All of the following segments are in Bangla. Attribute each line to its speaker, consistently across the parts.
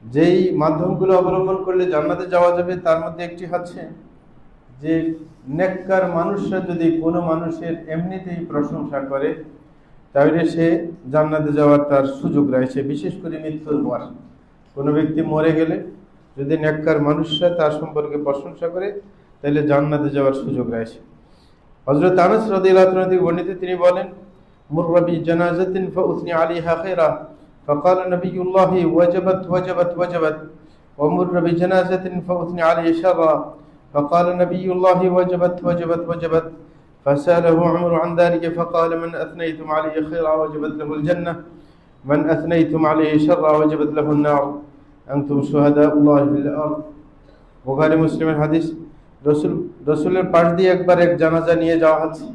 Speaker 1: যেই মাধ্যমগুলো অবলম্বন করলে জান্নাতে যাওয়া যাবে তার মধ্যে একটি হচ্ছে যে নেককার মানুষরা যদি কোনো মানুষের এমনিতেই প্রশংসা করে তাহলে সে জান্নাতে যাওয়ার তার সুযোগ রয়েছে, বিশেষ করে মৃত্যুর পর। কোনো ব্যক্তি মরে গেলে যদি নেককার মানুষরা তার সম্পর্কে প্রশংসা করে তাহলে জান্নাতে যাওয়ার সুযোগ রয়েছে। হযরত আনাস রাদিয়াল্লাহু আনহু থেকে বর্ণিত, তিনি বলেন, মুররা বি জানাজাতিন ফাউসনি আলাইহা খায়রা ফাকালা নবিয়ুল্লাহি ওয়াজাবাত ওয়াজাবাত ওয়াজাবাত ওয়া মুররা বি জানাজাতিন ফাউসনি আলাইহি শাররা ফাকালা নবিয়ুল্লাহি ওয়াজাবাত ওয়াজাবাত ওয়াজাবাত فسأله عمر عن ذلك فقال من أثنيتم عليه خيرا وجبت له الجنة من أثنيتم عليه شرا وجبت له النار أنتم شهداء الله في الأرض। বুখারী মুসলিমের হাদিস। রসুলের পাশ দিয়ে একবার এক জানাজা নিয়ে যাওয়া হচ্ছে,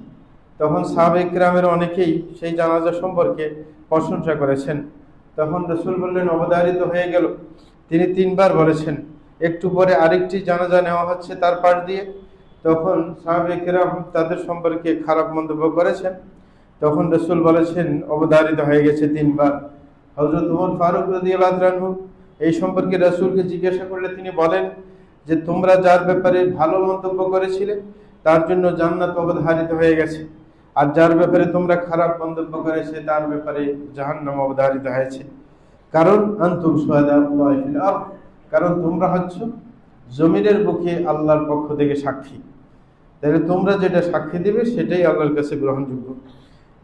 Speaker 1: তখন সাহাবায়ে কিরামের অনেকেই সেই জানাজা সম্পর্কে প্রশংসা করেছেন। তখন রসুল বললেন, অবধারিত হয়ে গেল। তিনি 3 বার বলেছেন। একটু পরে আরেকটি জানাজা নেওয়া হচ্ছে তার পাশ দিয়ে, তখন সাহাবায়ে কিরাম তাদের সম্পর্কে খারাপ মন্তব্য করেছেন। তখন রসুল বলেছেন, অবধারিত হয়ে গেছে 3 বার। হযরত ওমর ফারুক রাদিয়াল্লাহু আনহু এই সম্পর্কে রসুলকে জিজ্ঞাসা করলে তিনি বলেন যে, তোমরা যার ব্যাপারে ভালো মন্তব্য করেছিলে তার জন্য জান্নাত অবধারিত হয়ে গেছে, আর যার ব্যাপারে তোমরা খারাপ মন্তব্য করেছে তার ব্যাপারে জাহান্নাম অবধারিত হয়েছে। কারণ আনতুম শুহাদাউল্লাহি ফিল আরদ, কারণ তোমরা হচ্ছ জমিনের বুকে আল্লাহর পক্ষ থেকে সাক্ষী। তাইলে তোমরা যেটা সাক্ষী দিবে সেটাই আল্লাহর কাছে গ্রহণযোগ্য।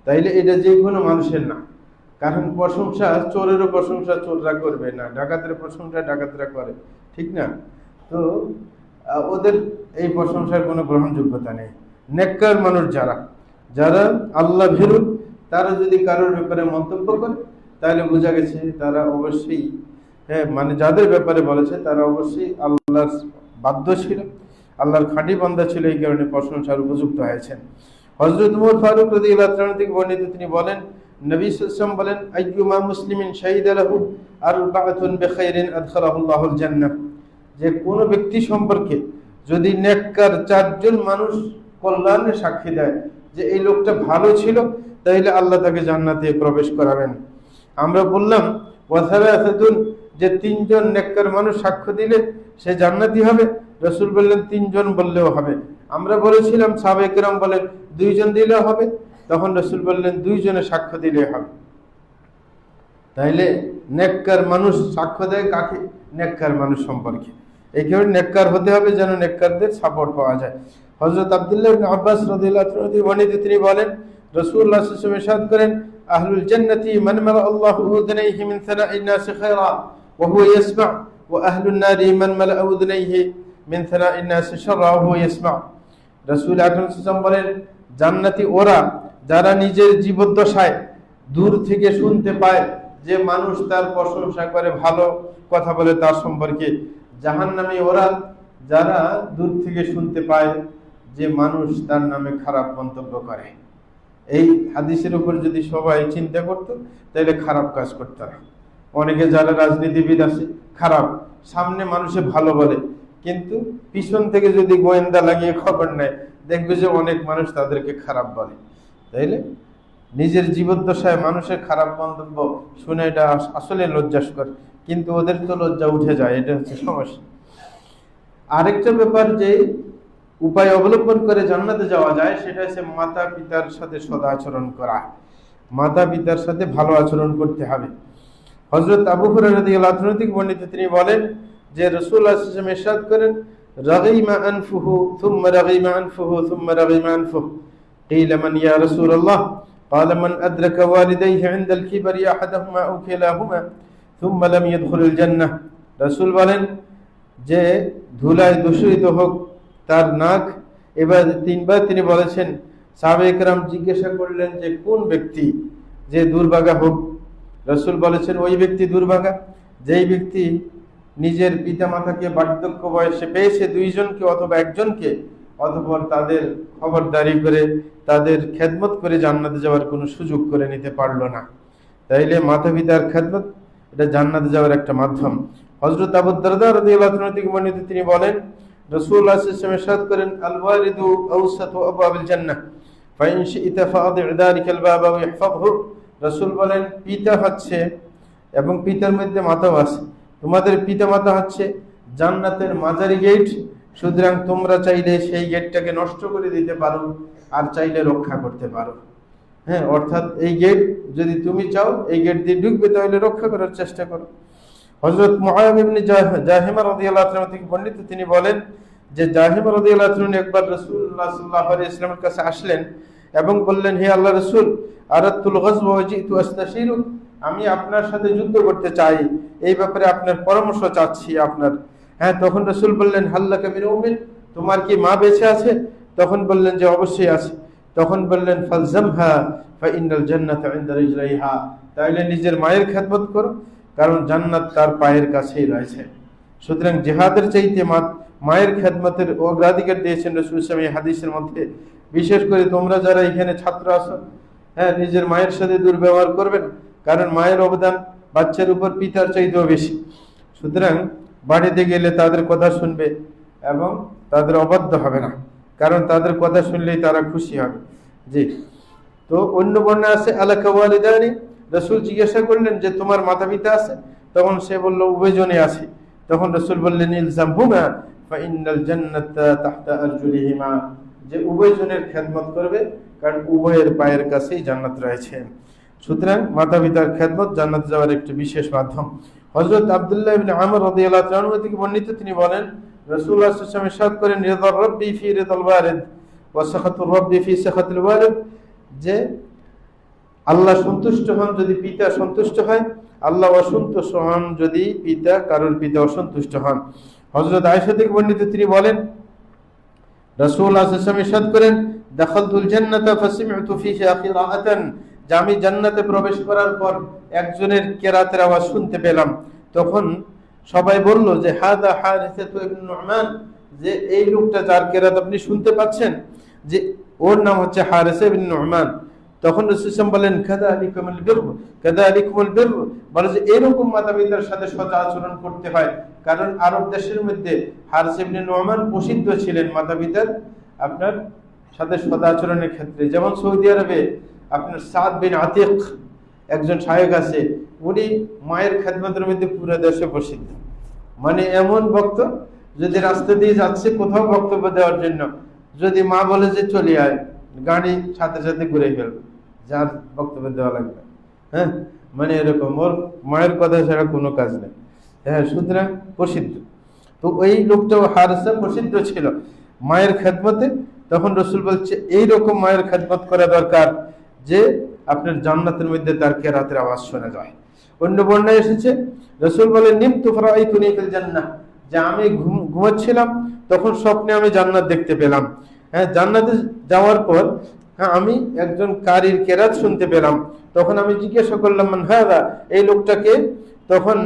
Speaker 1: তাইলে এটা যে কোনো মানুষের না, কারণ প্রশংসা, চোরেরও প্রশংসা চোররা করবে না, ডাকাতের প্রশংসা ডাকাতরা করে, ঠিক না? তো ওদের এই প্রশংসার কোনো গ্রহণযোগ্যতা নেই। নেককার মানুষ যারা আল্লাহ ভীরু, তারা যদি কারোর ব্যাপারে মন্তব্য করে তাহলে বোঝা গেছে তারা অবশ্যই, মানে যাদের ব্যাপারে বলেছে তারা অবশ্যই আল্লাহর বাধ্য ছিল, আল্লাহর খাঁটি বান্দা ছিল, এই কারণে প্রশংসার উপযুক্ত হয়েছেন। হযরত ওমর ফারুক রাদিয়াল্লাহু আনহু থেকে বর্ণিত, তিনি বলেন, নবী সাল্লাল্লাহু আলাইহি ওয়াসাল্লাম বলেন, আইয়ুমা মুসলিমিন শাহিদা লাহু আরবাআতুন বিখাইরিন আদখালাহুল্লাহুল জান্নাহ, যে কোনো ব্যক্তি সম্পর্কে যদি নেককার 4 জন মানুষ কল্যাণের সাক্ষী দেয় যে এই লোকটা ভালো ছিল, তাহলে আল্লাহ তাকে জান্নাতে প্রবেশ করাবেন। আমরা বললাম ওয়াসালাসাতুন, যে 3 জন নেককার মানুষ সাক্ষ্য দিলে সে জান্নাতি হবে। রাসূল বললেন 3 জন বললেও হবে। আমরা বলেছিলাম সাহাবায়ে কেরাম বলেন 2 জন দিলেও হবে, তখন রাসূল বললেন 2 জনের সাক্ষ্য দিলে হবে। তাইলে নেককার মানুষ সাক্ষ্য দেয় কাকে? নেককার মানুষ সম্পর্কে। এই কারণে নেককার হতে হবে যেন নেককারদের সাপোর্ট পাওয়া যায়। হযরত আব্দুল্লাহ ইবনে আব্বাস রাদিয়াল্লাহু আনহু বর্ণিত, তিনি বলেন, রাসূলুল্লাহ সাল্লাল্লাহু আলাইহি ওয়াসাল্লাম ইরশাদ করেন, আহলুল জান্নাতি মান মালা আল্লাহু উযনাইহি মিন সানাইন নাস খায়রা ওয়া হুয়া ইয়াসমা ওয়া আহলুন নারি মান মালা উযনাইহি মিন সানাইন নাস শাররা ওয়া হুয়া ইয়াসমা। রাসূল আকরাম সাল্লাল্লাহু আলাইহি ওয়াসাল্লাম বলেন, জান্নাতি ওরা যারা নিজের জীবদ্দশায় দূর থেকে শুনতে পায় যে মানুষ তার প্রশংসা করে, ভালো কথা বলে তার সম্পর্কে। জাহান্নামী ওরা যারা দূর থেকে শুনতে পায় যে মানুষ তার নামে খারাপ মন্তব্য করে। এই হাদিসের উপর যদি সবাই চিন্তা করত তাহলে খারাপ কাজ করতে না। অনেকে যারা রাজনীতিবিদ আছে খারাপ, সামনে মানুষে ভালো বলে, কিন্তু পিছন থেকে যদি গোয়েন্দা লাগিয়ে খবর নেয় দেখবে যে অনেক মানুষ তাদেরকে খারাপ বলে। তাইলে নিজের জীবদ্দশায় মানুষের খারাপ মন্তব্য শুনে এটা আসলে লজ্জাস্কর, কিন্তু ওদের তো লজ্জা উঠে যায়, এটা হচ্ছে সমস্যা। আরেকটা ব্যাপার, যে উপায় অবলম্বন করে জান্নাতে যাওয়া যায়, সেটা হচ্ছে মাতা পিতার সাথে সদাচরণ করা। মাতা পিতার সাথে ভালো আচরণ করতে হবে। হযরত আবু হুরায়রা রাদিয়াল্লাহু আনহু থেকে বর্ণিত, তিনি বলেন যে রাসূলুল্লাহ সাল্লাল্লাহু আলাইহি ওয়াসাল্লাম ইরশাদ করেন, রাগিমা আনফুহু থুম্মা রাগিমা আনফুহু থুম্মা রাগিমা আনফুহু কিলা মান ইয়া রাসূলুল্লাহ قال من أدرك والديه عند الكبر أحدهما أو كلاهما ثم لم يدخل الجنة। রাসূল বলেন যে ধুলায় দূষিত হোক তার নাক। এবার 3 বার তিনি বলেছেন। সাহাবায়ে কেরাম জিজ্ঞাসা করলেন যে কোন ব্যক্তি যে দুর্ভাগা হোক? রাসূল বলেছেন ওই ব্যক্তি দুর্ভাগা যেই ব্যক্তি নিজের পিতামাতাকে বার্ধক্য বয়সে পেয়েছে 2 জনকে অথবা 1 জনকে, অতঃপর তাদের খবরদারি করে তাদের খেদমত করে জান্নাতে যাওয়ার কোনো সুযোগ করে নিতে পারলো না। তাইলে মাতা পিতার খেদমত এটা জান্নাতে যাওয়ার একটা মাধ্যম। হযরত আবু দারদা রাদিয়াল্লাহু আনহু থেকে বর্ণিত, তিনি বলেন রাসূলুল্লাহ সাল্লাল্লাহু আলাইহি ওয়াসাল্লাম ইরশাদ করেন, আল ওয়ালিদু আওসাতু আবওয়াবিল জান্নাহ ফাইন শি'তা ফাআদি' যালিকাল বাবা ওয়া ইহফাযহু। রাসূল বলেন পিতা হচ্ছে, এবং পিতার মধ্যে মাতাও আছে, তোমাদের পিতামাতা হচ্ছে জান্নাতের মাঝারি গেট, সুতরাং তোমরা চাইলে সেই গেটটাকে নষ্ট করে দিতে পারো, আর চাইলে রক্ষা করতে পারো। হ্যাঁ, অর্থাৎ এই গেট যদি তুমি চাও এই গেট দিয়ে ঢুকবে, তাহলে রক্ষা করার চেষ্টা করো। হযরত মুআবিয়া ইবনে জাহিমা রাদিয়াল্লাহু আনহু থেকে বর্ণিত, তিনি বলেন যে জাহিমা রাদিয়াল্লাহু আনহু একবার রাসূলুল্লাহ সাল্লাল্লাহু আলাইহি ওয়াসাল্লামের কাছে আসলেন এবং বললেন, হে আল্লাহর রাসূল, আরাদতুল গজওয়া ওয়া জিতু আস্তাশিরুক, আমি আপনার সাথে যুদ্ধ করতে চাই, এই ব্যাপারে আপনার পরামর্শ চাচ্ছি আপনার। হ্যাঁ, তখন রাসূল বললেন, হাল্লাকা মিন উম্মিন, তোমার কি মা বেঁচে আছে? তখন বললেন যে অবশ্যই আছে। তখন বললেন, ফালজামহা ফাইন্নাল জান্নাতা ইনদা রিজলাইহা, তাহলে নিজের মায়ের খেদমত করো, কারণ জান্নাত তার পায়ের কাছেই রয়েছে। সুতরাং জিহাদের চাইতে মায়ের খেদমতের অগ্রাধিকার দিয়েছেন রাসূল সাল্লাল্লাহু আলাইহি ওয়াসাল্লাম এই হাদিসের মধ্যে। বিশেষ করে তোমরা যারা এখানে ছাত্র আছো, হ্যাঁ, নিজের মায়ের সাথে দুর্ব্যবহার করবে না, কারণ মায়ের অবদান বাচ্চার উপর পিতার চাইতেও বেশি। সুতরাং বাড়িতে গেলে তাদের কথা শুনবে এবং তাদের অবাধ্য হবে না, কারণ তাদের কথা শুনলেই তারা খুশি হবে। জি। তো অন্য বর্ণে আছে আলাকা ওয়ালিদানি, রাসূল জিজ্ঞাসা করলেন যে তোমার মাতা পিতা আছে? তখন সে বলল উভয়জনই আছে। তখন রাসূল বললেন, ইলজামহুমা ফাইন্নাল জান্নাতা তাহতা আরজুলিহিমা, যে উভয়জনের খেদমত করবে, কারণ উভয়ের পায়ের কাছেই জান্নাত রয়েছে। সুতরাং মাতা পিতার খেদমত জান্নাতে যাওয়ার একটি বিশেষ মাধ্যম। হযরত আব্দুল্লাহ ইবনে আমর রাদিয়াল্লাহু আনহু থেকে বর্ণিত, তিনি বলেন রাসূলুল্লাহ সাল্লাল্লাহু আলাইহি ওয়াসাল্লাম ইরশাদ করেন, রিদার রাব্বি ফি রিদাল ওয়ালিদ ওয়া সাখাতুর রাব্বি ফি সাখাতিল ওয়ালিদ, যে আল্লাহ সন্তুষ্ট হন যদি পিতা সন্তুষ্ট হয়, আল্লাহ অসন্তুষ্ট হন যদি কারোর পিতা অসন্তুষ্ট হন। হযরত আয়েশা থেকে বর্ণিত, তিনি বলেন রাসূলুল্লাহ সাল্লাল্লাহু আলাইহি ওয়াসাল্লাম ইরশাদ করেন, দাখালতুল জান্নাতা ফাসমি'তু ফিহি কিরাআতান, যে আমি জান্নাতে প্রবেশ করার পর একজনের কিরাতের আওয়াজ শুনতে পেলাম। তখন সবাই বলল যে হাদা হারিসা ইবনে নু'মান, যে এই লোকটা যার কিরাত আপনি শুনতে পাচ্ছেন, যে ওর নাম হচ্ছে হারিসা ইবনে নু'মান। তখন রাসূল সাল্লাল্লাহু আলাইহি ওয়াসাল্লাম বলেন, কাযালিকুমুল বিরর, কাযালিকুমুল বিরর, বলে যে এরকম মাতা-পিতার সাথে সৎ আচরণ করতে হয়। কারণ আরব দেশের মধ্যে হারিস ইবনে নু'মান প্রসিদ্ধ ছিলেন মাতা-পিতার আপনার সাথে সৎ আচরণের ক্ষেত্রে। যেমন সৌদি আরবে আপনার সাদ বিন আতিক একজন শায়েখ আছে, উনি মায়ের খেদমতের মধ্যে পুরো দেশে প্রসিদ্ধ। মানে এমন বক্ত, যদি রাস্তা দিয়ে যাচ্ছে কোথাও বক্তব্য দেওয়ার জন্য, যদি মা বলে যে চলে আয়, গাড়ি সাথে সাথে ঘুরে ফেলবে, যার বক্তব্য দেওয়া লাগবে। হ্যাঁ, মানে এরকম, ওর মায়ের কথা ছাড়া কোনো কাজ নেই। হ্যাঁ, সুতরাং প্রসিদ্ধ। তো ওই লোকটাও হারিসা প্রসিদ্ধ ছিল মায়ের খেদমতে। তখন রাসূল বলছে এইরকম মায়ের খেদমত করা দরকার যে আপনার জান্নাতের মধ্যে তার কিরাতের আওয়াজ শোনা যায়। অন্য বর্ণনায় এসেছে রাসূল বলেন, নিমতু ফারাআইতুনি ফিল জান্নাহ, যে আমি ঘুমাচ্ছিলাম, তখন স্বপ্নে আমি জান্নাত দেখতে পেলাম। হ্যাঁ, জান্নাতে যাওয়ার পর আমি একজন কারীর কিরাত শুনতে পেলাম। তখন আমি জিজ্ঞাসা করলাম, মান হাদা, এই লোকটাকে? তখন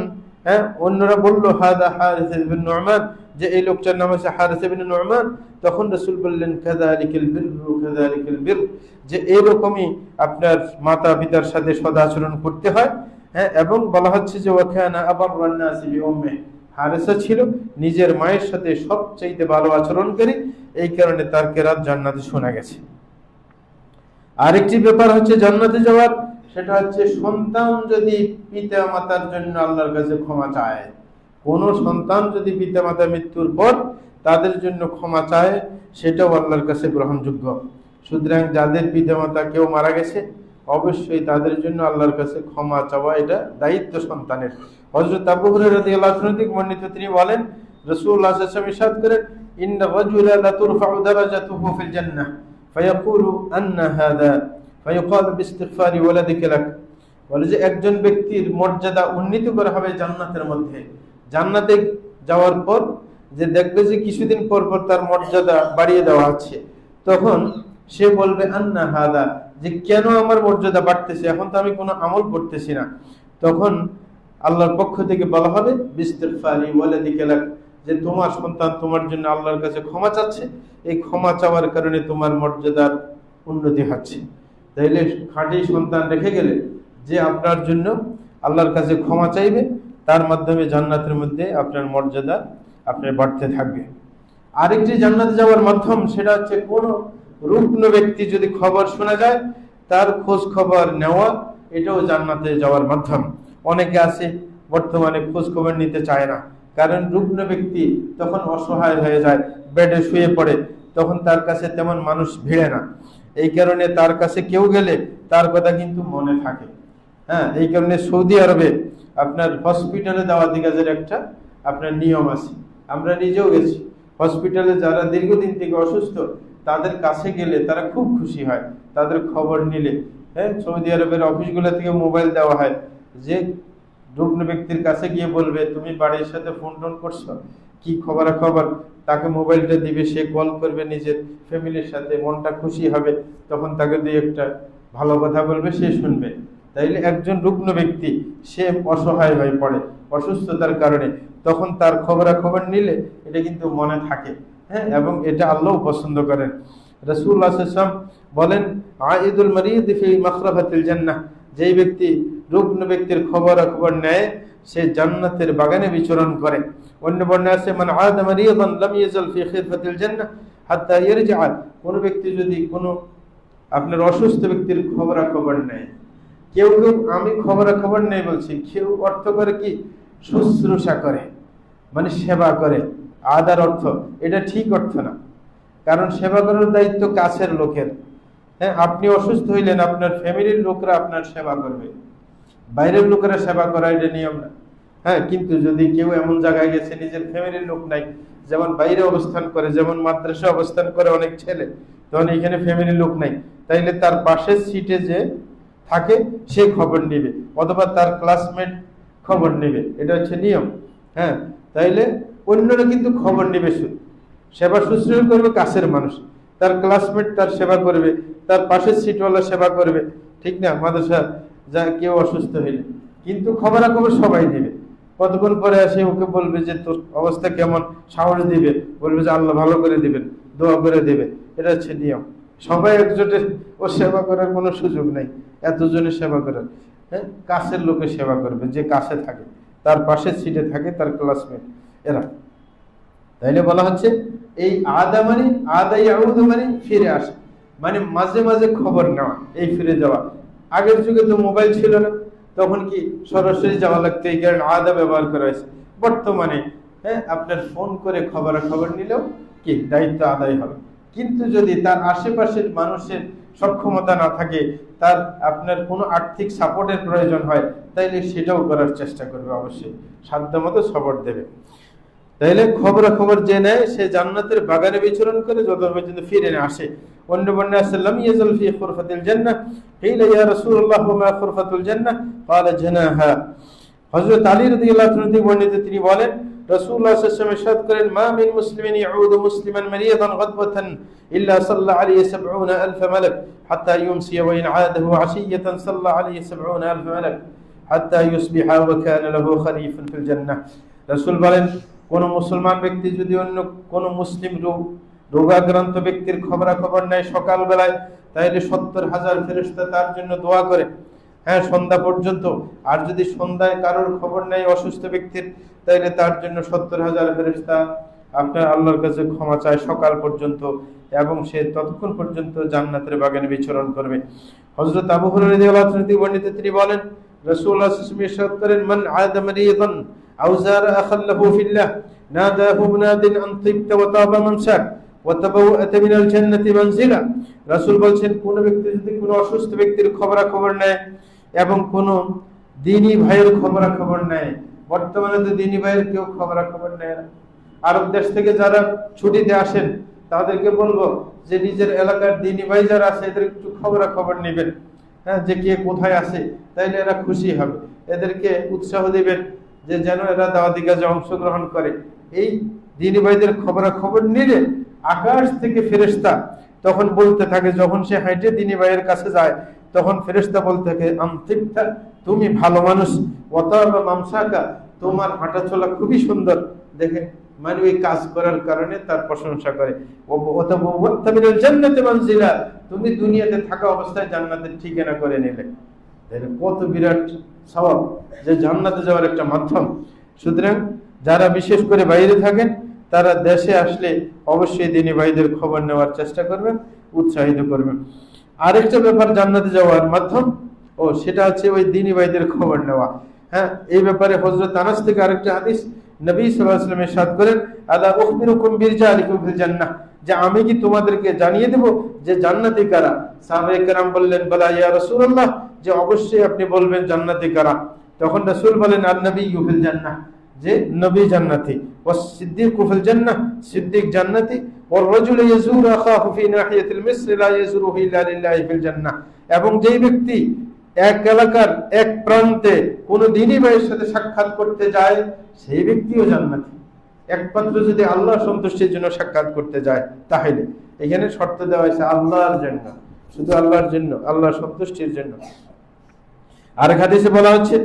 Speaker 1: অন্যরা বলল, হাদা হারিস ইবনে নু'মান, যে এই লোকটার নাম হচ্ছে হারিস ইবনে নু'মান। তখন রাসূল বললেন, কাযালিকাল বিররু কাযালিকাল বির, যে এরকমই আপনার মাতা পিতার সাথে সদাচরণ করতে হয়। হ্যাঁ, এবং বলা হচ্ছে যে ওয়া কানা আবাররান নাসি বিউম্মিহি, হারিসা ছিল নিজের মায়ের সাথে সবচেয়ে ভালো আচরণকারী, এই কারণে তার কিরাত জান্নাতে শোনা গেছে। আরেকটি ব্যাপার হচ্ছে জান্নাতে যাওয়ার, সেটা হচ্ছে সন্তান যদি পিতা মাতার জন্য আল্লাহর কাছে ক্ষমা চায়। কোন সন্তান যদি পিতা মাতা মৃত্যুর পর তাদের জন্য ক্ষমা চায়, সেটাও আল্লাহর কাছে গ্রহণযোগ্য। সুতরাং যাদের পিতা মাতা কেউ মারা গেছে, অবশ্যই তাদের জন্য আল্লাহর কাছে ক্ষমা চাওয়া এটা দায়িত্ব সন্তানের। হযরত আবু হুরায়রা রাদিয়াল্লাহু আনহু থেকে বর্ণিত, তিনি বলেন রাসূলুল্লাহ সাল্লাল্লাহু আলাইহি ওয়াসাল্লাম ইরশাদ করেন, ইন্না রাজুলা লা তুরফাউ দারাজাতুহু ফিল জান্নাহ ফায়াকুলু আন্না হাদা ফায়ুকালু বিইস্তিগফারি ওয়ালাদিকা লাক, বলে যে একজন ব্যক্তির মর্যাদা উন্নীত করা হবে জান্নাতের মধ্যে। জান্নাতে যাওয়ার পর যে দেখবে যে কিছুদিন পর পর তার মর্যাদা বাড়িয়ে দেওয়া হচ্ছে, তখন সে বলবে আন্না হাদা, যে কেন আমার মর্যাদা বাড়তেছে, এখন তো আমি কোনো আমল করতেছি না। তখন আল্লাহর পক্ষ থেকে বলা হবে বিইস্তিগফারি ওয়ালাদিকা লাক, যে তোমার সন্তান তোমার জন্য আল্লাহর কাছে ক্ষমা চাচ্ছে, এই ক্ষমা চাওয়ার কারণে তোমার মর্যাদার উন্নতি হচ্ছে। তাইলে খাঁটি সন্তান রেখে গেলে যে আপনার জন্য আল্লাহর কাছে ক্ষমা চাইবে, তার মাধ্যমে জান্নাতের মধ্যে আপনার মর্যাদা আপনার বাড়তে থাকবে। আরেকটি জান্নাতে যাওয়ার মাধ্যম, সেটা হচ্ছে কোনো রুগ্ন ব্যক্তি যদি খবর শোনা যায়, তার খোঁজ খবর নেওয়া, এটাও জান্নাতে যাওয়ার মাধ্যম। অনেকে আছে বর্তমানে খোঁজ খবর নিতে চায় না। কারণ রুগ্ন ব্যক্তি তখন অসহায় হয়ে যায়, বেডে শুয়ে পড়ে, তখন তার কাছে তেমন মানুষ ভিড়ে না। এই কারণে তার কাছে কেউ গেলে তার কথা কিন্তু মনে থাকে। হ্যাঁ, এই কারণে সৌদি আরবে আপনার হসপিটালে দাওয়াতি কাজের একটা আপনার নিয়ম আছে। আমরা নিজেও গেছি হসপিটালে, যারা দীর্ঘদিন থেকে অসুস্থ তাদের কাছে গেলে তারা খুব খুশি হয়, তাদের খবর নিলে। হ্যাঁ, সৌদি আরবের অফিসগুলো থেকে মোবাইল দেওয়া হয়, যে রুগ্ন ব্যক্তির কাছে গিয়ে বলবে তুমি বাড়ির সাথে ফোন টোন করছো, কি খবর, তাকে মোবাইলটা দিবে, সে কল করবে নিজের ফ্যামিলির সাথে, মনটা খুশি হবে, তখন তাকে দিয়ে একটা ভালো কথা বলবে, সে শুনবে। তাইলে একজন রুগ্ন ব্যক্তি সে অসহায় হয়ে পড়ে অসুস্থতার কারণে, তখন তার খবর নিলে এটা কিন্তু মনে থাকে। হ্যাঁ, এবং এটা আল্লাহ পছন্দ করেন। রাসূলুল্লাহ সাল্লাল্লাহু আলাইহি ওয়াসাল্লাম বলেন, আইদুল মারিদ ফি মাখরাফাতিল জান্নাহ, যেই ব্যক্তি রুগ্ন ব্যক্তির খবর নেয় সে জান্নাতের বাগানে বিচরণ করে। অন্য বর্ণনা আছে, মান আদা মারিদান লাম ইয়াজাল ফি খিরফাতিল জান্নাহ হাত্তা ইয়ারজিআ, কোন ব্যক্তি যদি কোনো আপনার অসুস্থ ব্যক্তির খবর নেয়, কেউ আমি খবর নেই বলছি, কেউ অর্থ করে কি শুশ্রূষা করে, মানে সেবা করে। আদার অর্থ এটা ঠিক অর্থ না, কারণ সেবা করার দায়িত্ব কাছের লোকের। হ্যাঁ, আপনি অসুস্থ হইলেন, আপনার ফ্যামিলির লোকরা আপনার সেবা করবে, বাইরের লোকেরা সেবা করা এটা নিয়ম না। হ্যাঁ, কিন্তু যদি কেউ এমন জায়গায় গেছে নিজের ফ্যামিলির লোক নাই, যেমন বাইরে অবস্থান করে, যেমন মাদ্রাসা অবস্থান করে অনেক ছেলে, তখন এখানে ফ্যামিলির লোক নাই, তাইলে তার পাশের সিটে যে থাকে সে খবর নিবে, অথবা তার ক্লাসমেট খবর নিবে, এটা হচ্ছে নিয়ম। হ্যাঁ, তাইলে অন্যরা কিন্তু খবর নিবে, সেবা শুশ্রূষা করবে কাছের মানুষ, তার ক্লাসমেট তার সেবা করবে, তার পাশের সিটওয়ালা সেবা করবে, ঠিক না? মাদ্রাসা যা কেউ অসুস্থ হইলে কিন্তু খবর সবাই দিবে। কতক্ষণ পরে আসে ওকে বলবে যে তোর অবস্থা কেমন, সাহস দিবে, বলবে যে আল্লাহ ভালো করে দিবেন, দোয়া করে দিবে, এটা হচ্ছে নিয়ম। সবাই একজোটে ও সেবা করার কোনো সুযোগ নাই, এতজনের সেবা করার। হ্যাঁ, কাছের লোকে সেবা করবে, যে কাছে থাকে, তার পাশের সিটে থাকে, তার ক্লাসমেট এরা। তাইলে বলা হচ্ছে এই আদা মানে ফিরে আসে, মানে মাঝে মাঝে খবর নেওয়া, এই ফিরে যাওয়া। আগের যুগে তো মোবাইল ছিল না, তখন কি সরাসরি যাওয়া লাগতো, এই কারণে আদা ব্যবহার করা হয়েছে। বর্তমানে হ্যাঁ, আপনার ফোন করে খবর নিলেও কি দায়িত্ব আদায় হবে। কিন্তু যদি তার আশেপাশের মানুষের সক্ষমতা না থাকে, তার আপনার কোনো আর্থিক সাপোর্টের প্রয়োজন হয়, তাইলে সেটাও করার চেষ্টা করবে, অবশ্যই সাধ্যমতো সাপোর্ট দেবে। তাইলে খবর যে নেয় সে জান্নাতের বাগানে বিচরণ করে যত পর্যন্ত ফিরে না আসে। অন্য বর্ণনায় আছে, লাম ইয়াজাল ফি খুরফাতিল জান্নাহ, কিলা ইয়া রাসূলুল্লাহ ওয়া মা খুরফাতুল জান্নাহ, ক্বালা জানাহা। হযরত আলী রাদিয়াল্লাহু আনহু থেকে বর্ণিত, তিনি বলেন রাসূলুল্লাহ সাল্লাল্লাহু আলাইহি ওয়াসাল্লাম ইরশাদ করেন, মা মিন মুসলিমিন ইয়াউদু মুসলিমান মারিয়াদান গাদওয়াতান ইল্লা সাল্লা আলাইহি ৭০,০০০ মালাক হাত্তা ইউমসি ওয়া ইন আদাহু আশিয়াতান সাল্লা আলাইহি ৭০,০০০ মালাক হাত্তা ইউসবিহা ওয়া কানা লাহু খলিফাতুন ফিল জান্নাহ। রাসূল বলেন, কোন মুসলমান ব্যক্তি যদি অন্য কোন মুসলিম রোগাক্রান্ত ব্যক্তির খবর নেয় সকাল বেলায়, তাহলে ৭০,০০০ ফেরেশতা তার জন্য দোয়া করে, হ্যাঁ, সন্ধ্যা পর্যন্ত। আর যদি সন্ধ্যায় কারোর খবর নেয় অসুস্থ ব্যক্তির, তাহলে তার জন্য ৭০,০০০ ফেরেশতা আপনার আল্লাহর কাছে ক্ষমা চায় সকাল পর্যন্ত, এবং সে ততক্ষণ পর্যন্ত জান্নাতের বাগানে বিচরণ করবে। হযরত আবু হুরায়রা রাদিয়াল্লাহু আনহু থেকে বর্ণিত, তিনি বলেন রাসূলুল্লাহ সাল্লাল্লাহু আলাইহি ওয়াসাল্লাম ইরশাদ করেন, মান আদা মারিয়াদান আও যারা আখাল্লাহু ফিল্লাহ নাদাহু মুনাদিন আন তিবতা ওয়া তাবা মানশাক ওয়া তাবাওয়াতা মিনাল জান্নাতি মানজিলা। রাসূল বলেন, কোন ব্যক্তি যদি কোনো অসুস্থ ব্যক্তির খবর নেয় এবং কোন দ্বীনি ভাইয়ের খবর নেয়, বর্তমানে তো দ্বীনি ভাইয়ের কেউ খবর নেয় না। আরব দেশ থেকে যারা ছুটিতে আসেন তাদেরকে বলবো যে নিজের এলাকার দ্বীনি ভাই যারা আছে এদের একটু খবর নেবেন, হ্যাঁ, যে কে কোথায় আছে, তাইলে এরা খুশি হবে। এদেরকে উৎসাহ দিবেন যে যেন এরা দাওয়াতি কাজে অংশগ্রহণ করে। এই দ্বীনি ভাইদের খবর নিলে আকাশ থেকে ফেরেশতা তখন বলতে থাকে, যখন সে হাঁটে দ্বীনি ভাইয়ের কাছে যায়, তখন ফেরেশতা বলতে থাকে, আমতিবতা, তুমি ভালো মানুষ, ওয়াতাবা মামসাকা, তোমার হাঁটা চলা খুবই সুন্দর। দেখে মানে ওই কাজ করার কারণে তার প্রশংসা করে। ওয়াতাবা মিনাল জান্নাতি মানজিলা, তুমি দুনিয়াতে থাকা অবস্থায় জান্নাতের ঠিকানা করে নিলে। কত বিরাট সওয়াব, যে জান্নাতে যাওয়ার একটা মাধ্যম। সুতরাং যারা বিশেষ করে বাইরে থাকেন তারা দেশে আসলে অবশ্যই দ্বীনি ভাইদের খবর নেওয়ার চেষ্টা করবেন, উৎসাহিত করবেন। আরেকটা ব্যাপার জান্নাতে যাওয়ার মাধ্যম, সেটা হচ্ছে ওই দ্বীনি ভাইদের খবর নেওয়া। হ্যাঁ, এই ব্যাপারে হযরত আনাস থেকে আরেকটা হাদিস, নবী সাল্লাল্লাহু আলাইহি ওয়াসাল্লাম ইরশাদ করেন, আলা উখবিরুকুম বিরজালিকুম ফিল জান্নাহ, যে আমি কি তোমাদেরকে জানিয়ে দেব যে জান্নাতি কারা? সাহাবায়ে কেরাম বললেন, বলা ইয়া রাসূলুল্লাহ, যে অবশ্যই আপনি বলবেন জান্নাতি কারা। তখন রাসূল বলেন, আন নবিয়্যু ফিল জান্নাহ, যে নবী জান্নাতি, ওয়াস সিদ্দীকু ফিল জান্নাহ, সিদ্দিক জান্নাতি, ওয়ার রাজুলু ইয়াজুরু আখাহু ফি নাহিয়াতিল মিসর লা ইয়াজুরুহু ইল্লা লিল্লাহি ফিল জান্নাহ, এবং যেই ব্যক্তি এক এলাকার এক প্রান্তে কোন দ্বীনী ভাইয়ের সাথে সাক্ষাৎ করতে যায়, সেই ব্যক্তিও জান্নাতি, একমাত্র যদি আল্লাহ সন্তুষ্টির জন্য সাক্ষাৎ করতে যায়। তাহলে এখানে শর্ত দেওয়া হয়েছে আল্লাহর জন্য, শুধু আল্লাহর জন্য, আল্লাহর সন্তুষ্টির জন্য। আর হাদিসে বলা হচ্ছে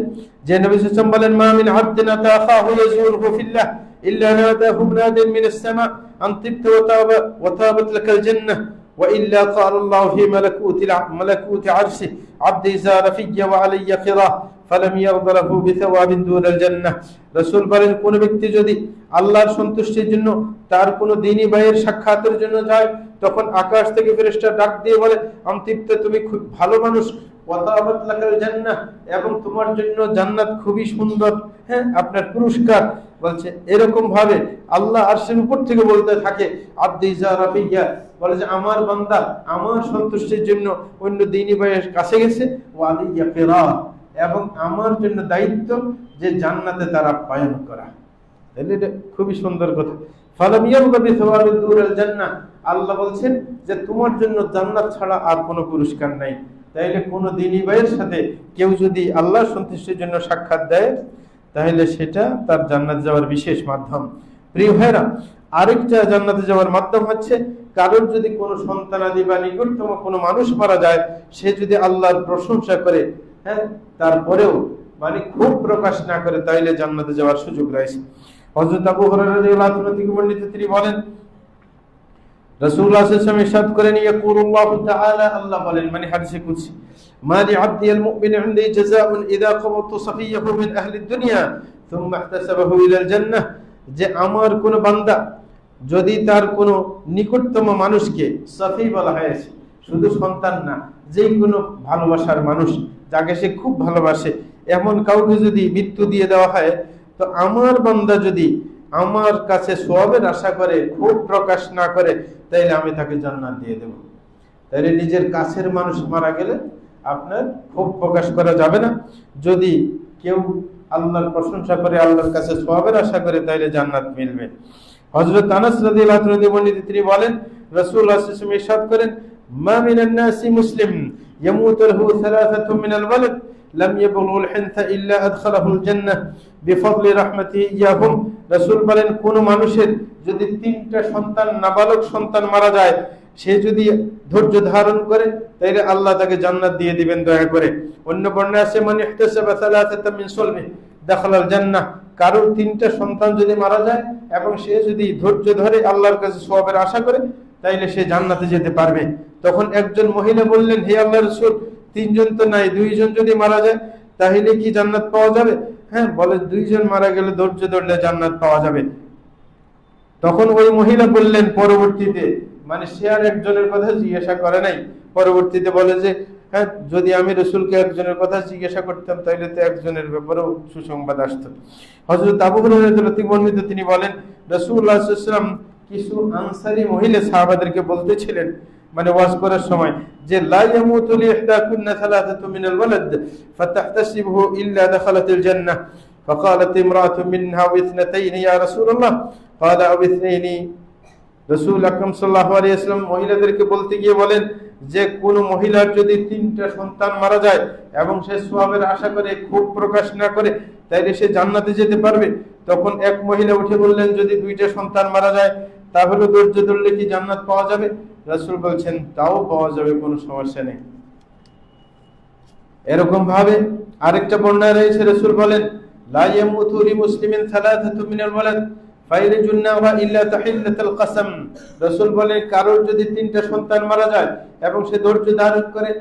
Speaker 1: যে নবী সাল্লাল্লাহু আলাইহি ওয়াসাল্লাম বলেন, মা মিন আবদিন আতা আখাহু ইয়াজুরুহু ফিল্লাহ ইল্লা নাদাহু মুনাদিন মিনাস সামা আন তিবতা ওয়া তাবাত লাকাল জান্নাহ ওয়া ইল্লা ক্বালা আল্লাহু ফি মালাকুতি আরশি আবদি যারা ফিয়া ওয়া আলাইয়া খিরাহ ফালাম ইয়ারদা লাহু বিথাওয়াবিন দুনাল জান্নাহ। রাসূল বলেন, কোন ব্যক্তি যদি আল্লাহর সন্তুষ্টির জন্য তার কোন দ্বীনী ভাইয়ের সাক্ষাতের জন্য যায়, তখন আকাশ থেকে ফেরেশতা ডাক দিয়ে বলে, আমতিবতা, তুমি খুব ভালো মানুষ, ওয়াতাবাত লাকাল জান্নাহ, এবং তোমার জন্য জান্নাত খুবই সুন্দর, হ্যাঁ, আপনার পুরস্কার। বলছে এরকম ভাবে আল্লাহ আরশের উপর থেকে বলতে থাকে, আবদি যারা ফিয়া, বলে যে আমার বান্দা আমার সন্তুষ্টির জন্য অন্য দ্বীনী ভাইয়ের কাছে গেছে, ওয়া আলাইয়া কিরাহ, এবং আমার জন্য দায়িত্ব যে জান্নাতে তার আপ্যায়ন করা। এটা খুবই সুন্দর কথা। ফালাম ইয়ারদা বিথাওয়াবিন দুনাল জান্নাহ, আল্লাহ বলছেন যে তোমার জন্য জান্নাত ছাড়া আর কোনো পুরস্কার নাই। তাইলে কোন দ্বীনী ভাইয়ের সাথে কেউ যদি আল্লাহর সন্তুষ্টির জন্য সাক্ষাৎ দেয়, তাহলে সেটা তার জান্নাত যাওয়ার বিশেষ মাধ্যম। প্রিয় ভাইরা, আরেকটা জান্নাতে যাওয়ার মাধ্যম হচ্ছে, কারোর যদি কোনো সন্তানাদি বা নিকটতম কোনো মানুষ মারা যায়, সে যদি আল্লাহর প্রশংসা করে, হ্যাঁ, তারপরেও মানে খুব প্রকাশ না করে, তাইলে জান্নাতে যাওয়ার সুযোগ রয়েছে। হযরত আবু হুরায়রা রাদিয়াল্লাহু আনহু থেকে বর্ণিত, তিনি বলেন, রাসূলুল্লাহ সাল্লাল্লাহু আলাইহি ওয়াসাল্লাম ইরশাদ করেন, ইয়াকুলুল্লাহু তাআলা, আল্লাহ বলেন, মানে হাদিসে কুদসি, মা লিআবদিল মুমিন ইনদি জাযাউন ইযা কবাতু সাফিয়াহু মিন আহলিদ দুনিয়া সুম্মা ইহতাসাবাহু ইলাল জান্নাহ, যে আমার কোন বান্দা যদি তার কোন নিকটতম মানুষকে, সাফি বলা হয়েছে শুধু সন্তান না, যে কোনো ভালোবাসার মানুষ যাকে সে খুব ভালোবাসে, এমন কাউকে যদি মৃত্যু দিয়ে দেওয়া হয়, তো আমার বান্দা যদি আমার কাছে সওয়াবের আশা করে, খুব প্রকাশ না করে, তাইলে আমি তাকে জান্নাত দিয়ে দেব। তাইলে নিজের কাছের মানুষ মারা গেলে আপনার খুব প্রকাশ করা যাবে না। যদি কেউ আল্লাহর প্রশংসা করে, আল্লাহর কাছে সওয়াবের আশা করে, তাইলে জান্নাত মিলবে। হযরত আনাস রাদিয়াল্লাহু আনহু বর্ণিত, তিনি বলেন, রাসূলুল্লাহ সাল্লাল্লাহু আলাইহি ওয়াসাল্লাম ইরশাদ করেন, মা মিনান নাসি মুসলিম ইয়ামুতু লাহু সালাসাতুম মিনাল ওয়ালাদ লাম ইয়াবলুল হিনথা ইল্লা আদখালাহুল জান্নাহ বিফadli রাহমাতিহি ইয়াহুম। রাসূল বলেন, কোন মানুষের যদি তিনটা সন্তান, নাবালক সন্তান মারা যায়, সে যদি ধৈর্য ধারণ করে, তাইলে আল্লাহ তাকে জান্নাত দিয়ে দিবেন দয়া করে। অন্য বর্ণনায় আছে, মান ইহতাসাবা সালাসাতাম মিন সুলবি দাখালাল জান্নাহ, কারোর তিনটা সন্তান যদি মারা যায় এবং সে যদি ধৈর্য ধরে আল্লাহর কাছে সওয়াবের আশা করে, তাইলে সে জান্নাতে যেতে পারবে। তখন একজন মহিলা বললেন, হে আল্লাহর রাসূল, তিনজন তো নাই, দুইজন যদি মারা যায়, তাহলে কি জান্নাত পাওয়া যাবে? হ্যাঁ, বলে দুইজন মারা গেলে ধৈর্য ধরলে জান্নাত পাওয়া যাবে। তখন ওই মহিলা বললেন পরবর্তীতে, মানে সে আর একজনের কথা জিজ্ঞাসা করে নাই, পরবর্তীতে বলে যে, হ্যাঁ, যদি আমি রাসূলকে একজনের কথা জিজ্ঞাসা করতাম, তাহলে তো একজনের ব্যাপারেও সুসংবাদ আসতো। হযরত আবু হুরায়রা রাদিয়াল্লাহু আনহু বর্ণিত, তিনি বলেন, রাসূলুল্লাহ সাল্লাল্লাহু আলাইহি ওয়াসাল্লাম কিছু আনসারী মহিলা সাহাবাদেরকে বলতেছিলেন, মানে ওয়াজ করার সময়, যে লা ইয়ামুতু লিইহদাকুন্না সালাসাতু মিনাল ওয়ালাদ ফাতাহতাসিবুহু ইল্লা দাখালাতিল জান্নাহ ফাকালাত ইমরাআতুন মিনহা ওয়া ইথনাতাইনি ইয়া রাসূলুল্লাহ ক্বালা আও ইথনাইনি। রাসূল আকরাম সাল্লাল্লাহু আলাইহি ওয়াসাল্লাম মহিলাদেরকে বলতে গিয়ে বলেন, যে কোন মহিলার যদি তিনটা সন্তান মারা যায় এবং সে সওয়াবের আশা করে, খুব প্রকাশ না করে, তাইলে সে জান্নাতে যেতে পারবে। তখন এক মহিলা উঠে বললেন, যদি দুইটা সন্তান মারা যায়, তাহলে ধৈর্য ধরলে কি জান্নাত পাওয়া যাবে? রাসূল বলছেন, তাও পাওয়া যাবে, কোনো সমস্যা নেই। এরকম ভাবে আরেকটা বর্ণনায় রয়েছে, রাসূল বলেন, লা ইয়ামুতু লিমুসলিমিন সালাসাতু মিনাল ওয়ালাদ ফায়রিজুন নাওয়া ইল্লা তাহিল্লাতুল কসম। রাসূল বলেন, কারোর যদি তিনটা সন্তান মারা যায় এবং সে ধৈর্য ধারণ করে,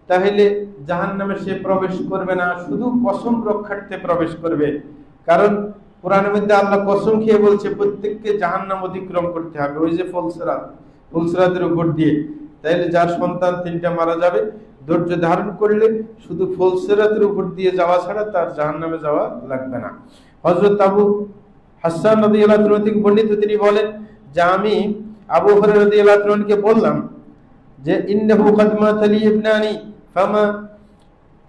Speaker 1: তাহলে জাহান্নামে সে প্রবেশ করবে না, শুধু কসম রক্ষার্থে প্রবেশ করবে। কারণ কোরআনের মধ্যে আল্লাহ কসম খেয়ে বলছে, প্রত্যেককে জাহান্নাম অতিক্রম করতে হবে, ওই যে ফুলসিরাতের উপর দিয়ে। তাইলে যার সন্তান তিনটা মারা যাবে, ধৈর্য ধারণ করলে শুধু ফুলসিরাতের উপর দিয়ে যাওয়া ছাড়া তার জাহান্নামে যাওয়া লাগবে না। হযরত আবু হাসান রাদিয়াল্লাহু আনহু থেকে বর্ণিত, তিনি বলেন যে আমি আবু হুরায়রা রাদিয়াল্লাহু আনহুকে বললাম যে ইন্নাহু ক্বাদ মাতা লি ইবনানি ফামা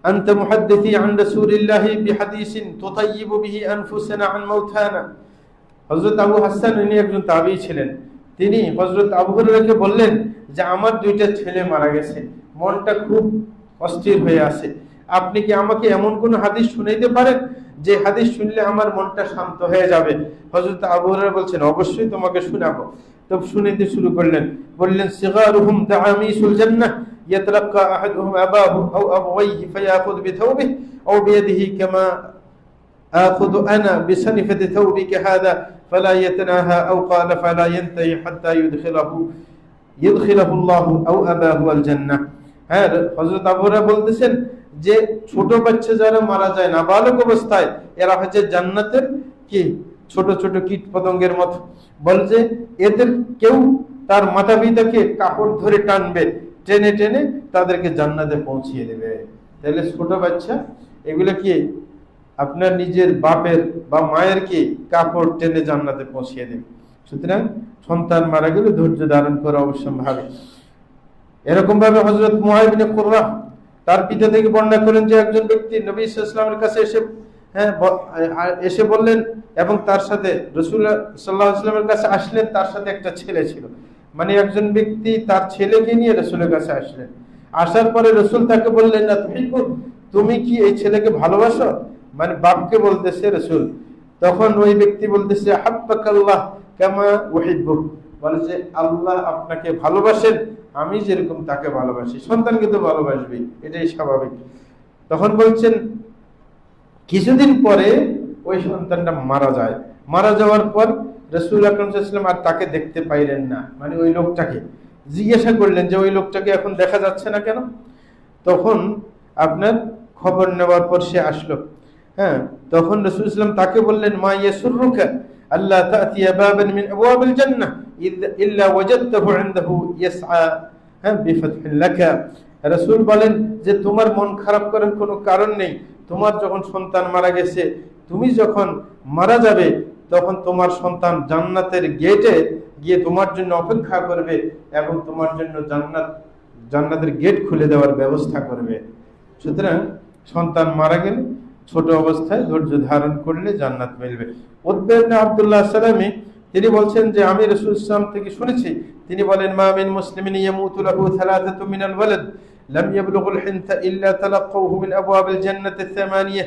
Speaker 1: আনতা মুহাদ্দিসি আন রাসূলিল্লাহি বিহাদিসিন তুতাইয়িবু বিহি আনফুসানা আন মাউতানা। হযরত আবু হাসান ইনি একজন তাবেঈ ছিলেন। তিনি হযরত আবু হুরায়রাকে বললেন যে আমার দুইটা ছেলে মারা গেছে, মনটা খুব অস্থির হয়ে আছে, আপনি কি আমাকে এমন কোন হাদিস শুনাইতে পারেন যে হাদিস শুনলে আমার মনটা শান্ত হয়ে যাবে? হযরত আবু হুরায়রা বলছেন অবশ্যই তোমাকে শোনাবো। তো শুনাইতে শুরু করলেন, বললেন সিগারুহুম তাআমিসুল জান্নাহ ইয়াতলাক্কা আহাদুহুম আবাহু আও আবওয়াইহি ফায়াখুযু বিথাওবিহি আও বিয়াদিহি কামা আখুযু আনা বিসানিফাতি থাওবিকা হাযা ফালা ইয়াতনাহা আও ক্বালা ফালা ইয়ানতাহি হাত্তা ইউদখিলাহুল্লাহু আও আবাহু আল জান্নাহ। হ্যাঁ, হযরত আবু হুরায়রা বলতেছেন যে ছোট বাচ্চা যারা মারা যায় নাবালক অবস্থায়, এরা হচ্ছে জান্নাতের কি ছোট ছোট কীট পতঙ্গের মতো। বলে যে এদের কেউ তার মাতা পিতাকে কাপড় ধরে টানবে, টেনে টেনে তাদেরকে জান্নাতে পৌঁছিয়ে দেবে। তাহলে ছোট বাচ্চা এগুলো কি আপনার নিজের বাপের বা মায়ের কি কাপড় টেনে জান্নাতে পৌঁছিয়ে দেবে। সুতরাং সন্তান মারা গেলে ধৈর্য ধারণ করা অবশ্যম্ভাবী। এরকম ভাবে হযরত মুআয বিন কুররা তার পিতা থেকে বর্ণনা করেন যে একজন ব্যক্তি নবী সাল্লাল্লাহু আলাইহি ওয়াসাল্লামের কাছে এসে বললেন এবং তার সাথে রাসূলুল্লাহ সাল্লাল্লাহু আলাইহি ওয়াসাল্লামের কাছে আসলেন, তার সাথে একটা ছেলে ছিল। মানে একজন ব্যক্তি তার ছেলেকে নিয়ে রাসূলের কাছে আসলেন। আসার পরে রাসূল তাকে বললেন না তুমি কি এই ছেলেকে ভালোবাসো? মানে বাপকে বলতেছে রাসূল। তখন ওই ব্যক্তি বলতেছে হাব্বাকাল্লাহ কামা উহিব্বু, বলে যে আল্লাহ আপনাকে ভালোবাসেন আমি যেরকম তাকে ভালোবাসি। সন্তানকে তো ভালোবাসবেই, এটাই স্বাভাবিক। তখন বলছেন কিছুদিন পরে ওই সন্তানটা মারা যায়। মারা যাওয়ার পর রাসূল আকরাম সাল্লাল্লাহু আলাইহি ওয়াসাল্লাম আর তাকে দেখতে পাইলেন না। মানে ওই লোকটাকে জিজ্ঞাসা করলেন যে ওই লোকটাকে এখন দেখা যাচ্ছে না কেন? তখন আপনার খবর নেওয়ার পর সে আসলো। হ্যাঁ, তখন রাসূল সাল্লাল্লাহু আলাইহি ওয়াসাল্লাম তাকে বললেন মা ইয়াসুররুকা আল্লাহ তাতিয়া বাবান মিন আবওয়াবিল জান্নাহ ইল্লা ওয়াজাদতাহু ইনদাহু ইয়াসআ বিফাতহিল লাকা। রাসূল বলেন যে তোমার মন খারাপ করার কোনো কারণ নেই। তোমার যখন সন্তান মারা গেছে, তুমি যখন মারা যাবে তখন তোমার সন্তান জান্নাতের গেটে গিয়ে তোমার জন্য অপেক্ষা করবে এবং তোমার জন্য জান্নাতের গেট খুলে দেওয়ার ব্যবস্থা করবে। সুতরাং সন্তান মারা গেলে ছোট অবস্থায় ধৈর্য ধারণ করলে জান্নাত মিলবে। উতবা ইবনে আব্দুল্লাহ সালামী তিনি বলছেন যে আমি রাসূল সাল্লাল্লাহু আলাইহি ওয়াসাল্লাম থেকে শুনেছি, তিনি বলেন মা মিন মুসলিমিন ইয়ামুতু লাহু থালাথাতু মিনাল ওয়ালাদ লাম ইয়াবলুগুল হিনথা ইল্লা তালাক্কাউহু মিন আবওয়াবিল জান্নাতি الثمانية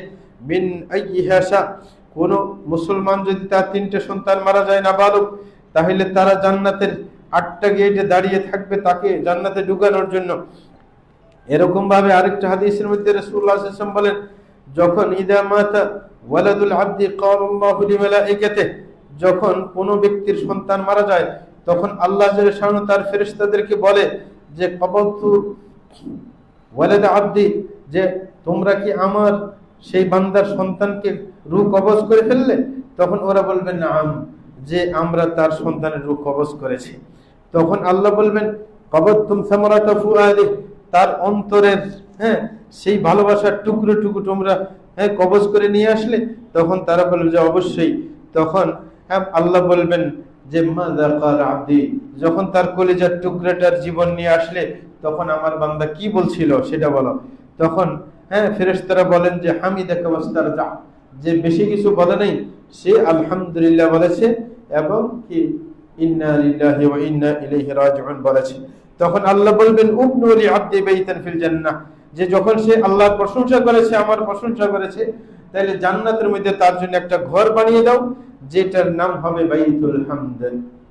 Speaker 1: মিন আইয়িহা শা। কোন মুসলমান যদি তার তিনটে সন্তান মারা যায় নাবালক, তাহলে তারা জান্নাতের 8টা গেটে দাঁড়িয়ে থাকবে তাকে জান্নাতে ঢোকানোর জন্য। এরকম ভাবে আরেকটা হাদিসের মধ্যে রাসূলুল্লাহ সাল্লাল্লাহু আলাইহি ওয়াসাল্লাম বলেন যখন ইদা মাতা ওয়ালাদুল আবদি ক্বালা আল্লাহু লিমালাইকাতিহি, যখন কোনো ব্যক্তির সন্তান মারা যায় তখন আল্লাহ জাল্লা শাআনহু তার ফেরেশতাদেরকে বলে যে কবতু ওয়ালাদ আবদি, যে তোমরা কি আমার সেই বান্দার সন্তানকে রূহ কবজ করে ফেললে? তখন ওরা বলবেন নাম, যে আমরা তার সন্তানের রূহ কবজ করেছি। তখন আল্লাহ বলবেন কবতুম সামারাতা ফুআদি, তার অন্তরের সেই ভালোবাসার টুকরো টুকরো তোমরা কবজ করে নিয়ে আসলে? তখন তারা বলবে যে অবশ্যই। তখন আল্লাহ বলবেন যে মাযা ক্বালা আবদি, যখন তার কলিজার টুকরাটার জীবন নিয়ে আসলে তখন আমার বান্দা কি বলছিল সেটা বলো। তখন ফেরেশতারা বলেন যে হামিদাকা ওয়াস্তারজা, যে বেশি কিছু বলে নাই, সে আলহামদুলিল্লাহ বলেছে এবং কি ইন্না লিল্লাহি ওয়া ইন্না ইলাইহি রাজিউন বলেছে। তখন আল্লাহ বলবেন উবনু লি আবদি বাইতান ফিল জান্নাহ, যে যখন সে আল্লাহর প্রশংসা করেছে, আমার প্রশংসা করেছে, তাহলে জান্নাতের মধ্যে তার জন্য একটা ঘর বানিয়ে দাও যেটার নাম হবে বাইতুল হামদ।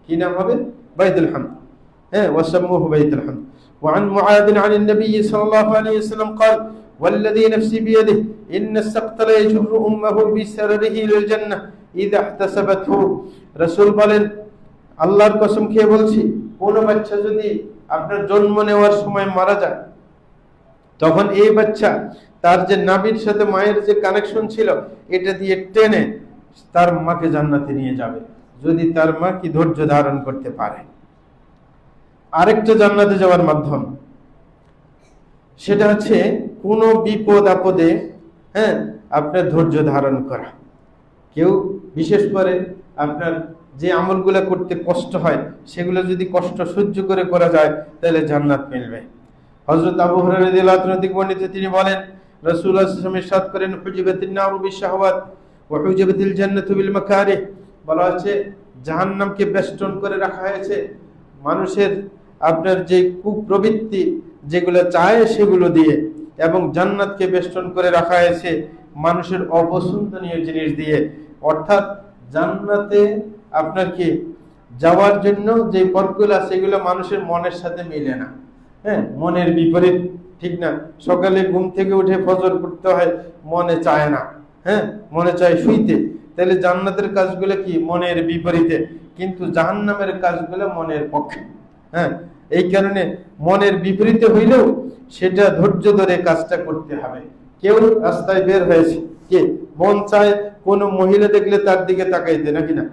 Speaker 1: কি নাম হবে? বাইতুল হামদ। ওয়াসাম্মুহু বাইতুল হামদ। وعن معاذ عن النبي صلى الله عليه وسلم قال والذي نفسي بيده إن السقط لا يجر أمه بسرره للجنة إذا احتسبته। রাসূল বলেন আল্লাহর কসম খেয়ে বলছি, কোন বাচ্চা যদি আপনার জন্ম নেওয়ার সময় মারা যায়, তখন এই বাচ্চা তার যে নাভির সাথে মায়ের যে কানেকশন ছিল এটা দিয়ে টেনে তার মাকে জান্নাতে নিয়ে যাবে, যদি তার মা কি ধৈর্য ধারণ করতে পারে। আরেকটা জান্নাতে যাওয়ার মাধ্যম, সেটা হচ্ছে কোনো বিপদ আপদে আপনার ধৈর্য ধারণ করা। কেউ বিশেষ করে আপনার যে আমলগুলো করতে কষ্ট হয় সেগুলো যদি কষ্ট সহ্য করে করা যায় তাহলে জান্নাত মিলবে। হযরত আবু হুরায়রা রাদিয়াল্লাহু আনহু থেকে বর্ণিত, তিনি বলেন রাসূলুল্লাহ সাল্লাল্লাহু আলাইহি ওয়াসাল্লাম ইরশাদ করেন, হুজিবাতিন নারু বিশ-শাহওয়াত ওয়া হুজিবাতিল জান্নাতু বিল মাকারিহ। বলা হচ্ছে জাহান্নামকে বেষ্টন করে রাখা হয়েছে মানুষের আপনার যে কুপ্রবৃত্তি যেগুলো চায় সেগুলো দিয়ে, এবং জান্নাতকে বেষ্টন করে রাখা হয়েছে মানুষের অপছন্দনীয় জিনিস দিয়ে। অর্থাৎ জান্নাতে আপনার কি যাওয়ার জন্য যে পথগুলো আছে সেগুলো মানুষের মনের সাথে মিলে না, মনের বিপরীত, ঠিক না? সকালে ঘুম থেকে উঠে ফজর পড়তে হয়, মনে চায় না, মনে চায় শুইতে। তাহলে জান্নাতের কাজগুলো কি মনের বিপরীতে, কিন্তু জাহান্নামের কাজগুলো মনের পক্ষে। এই কারণে মনের বিপরীতে হইলেও সেটা ধৈর্য ধরে কাজটা করতে হবে। কেউ রাস্তায় বের হয়েছে, কে মন চায় কোন মহিলা দেখলে তার দিকে তাকাইতে, নাকি না?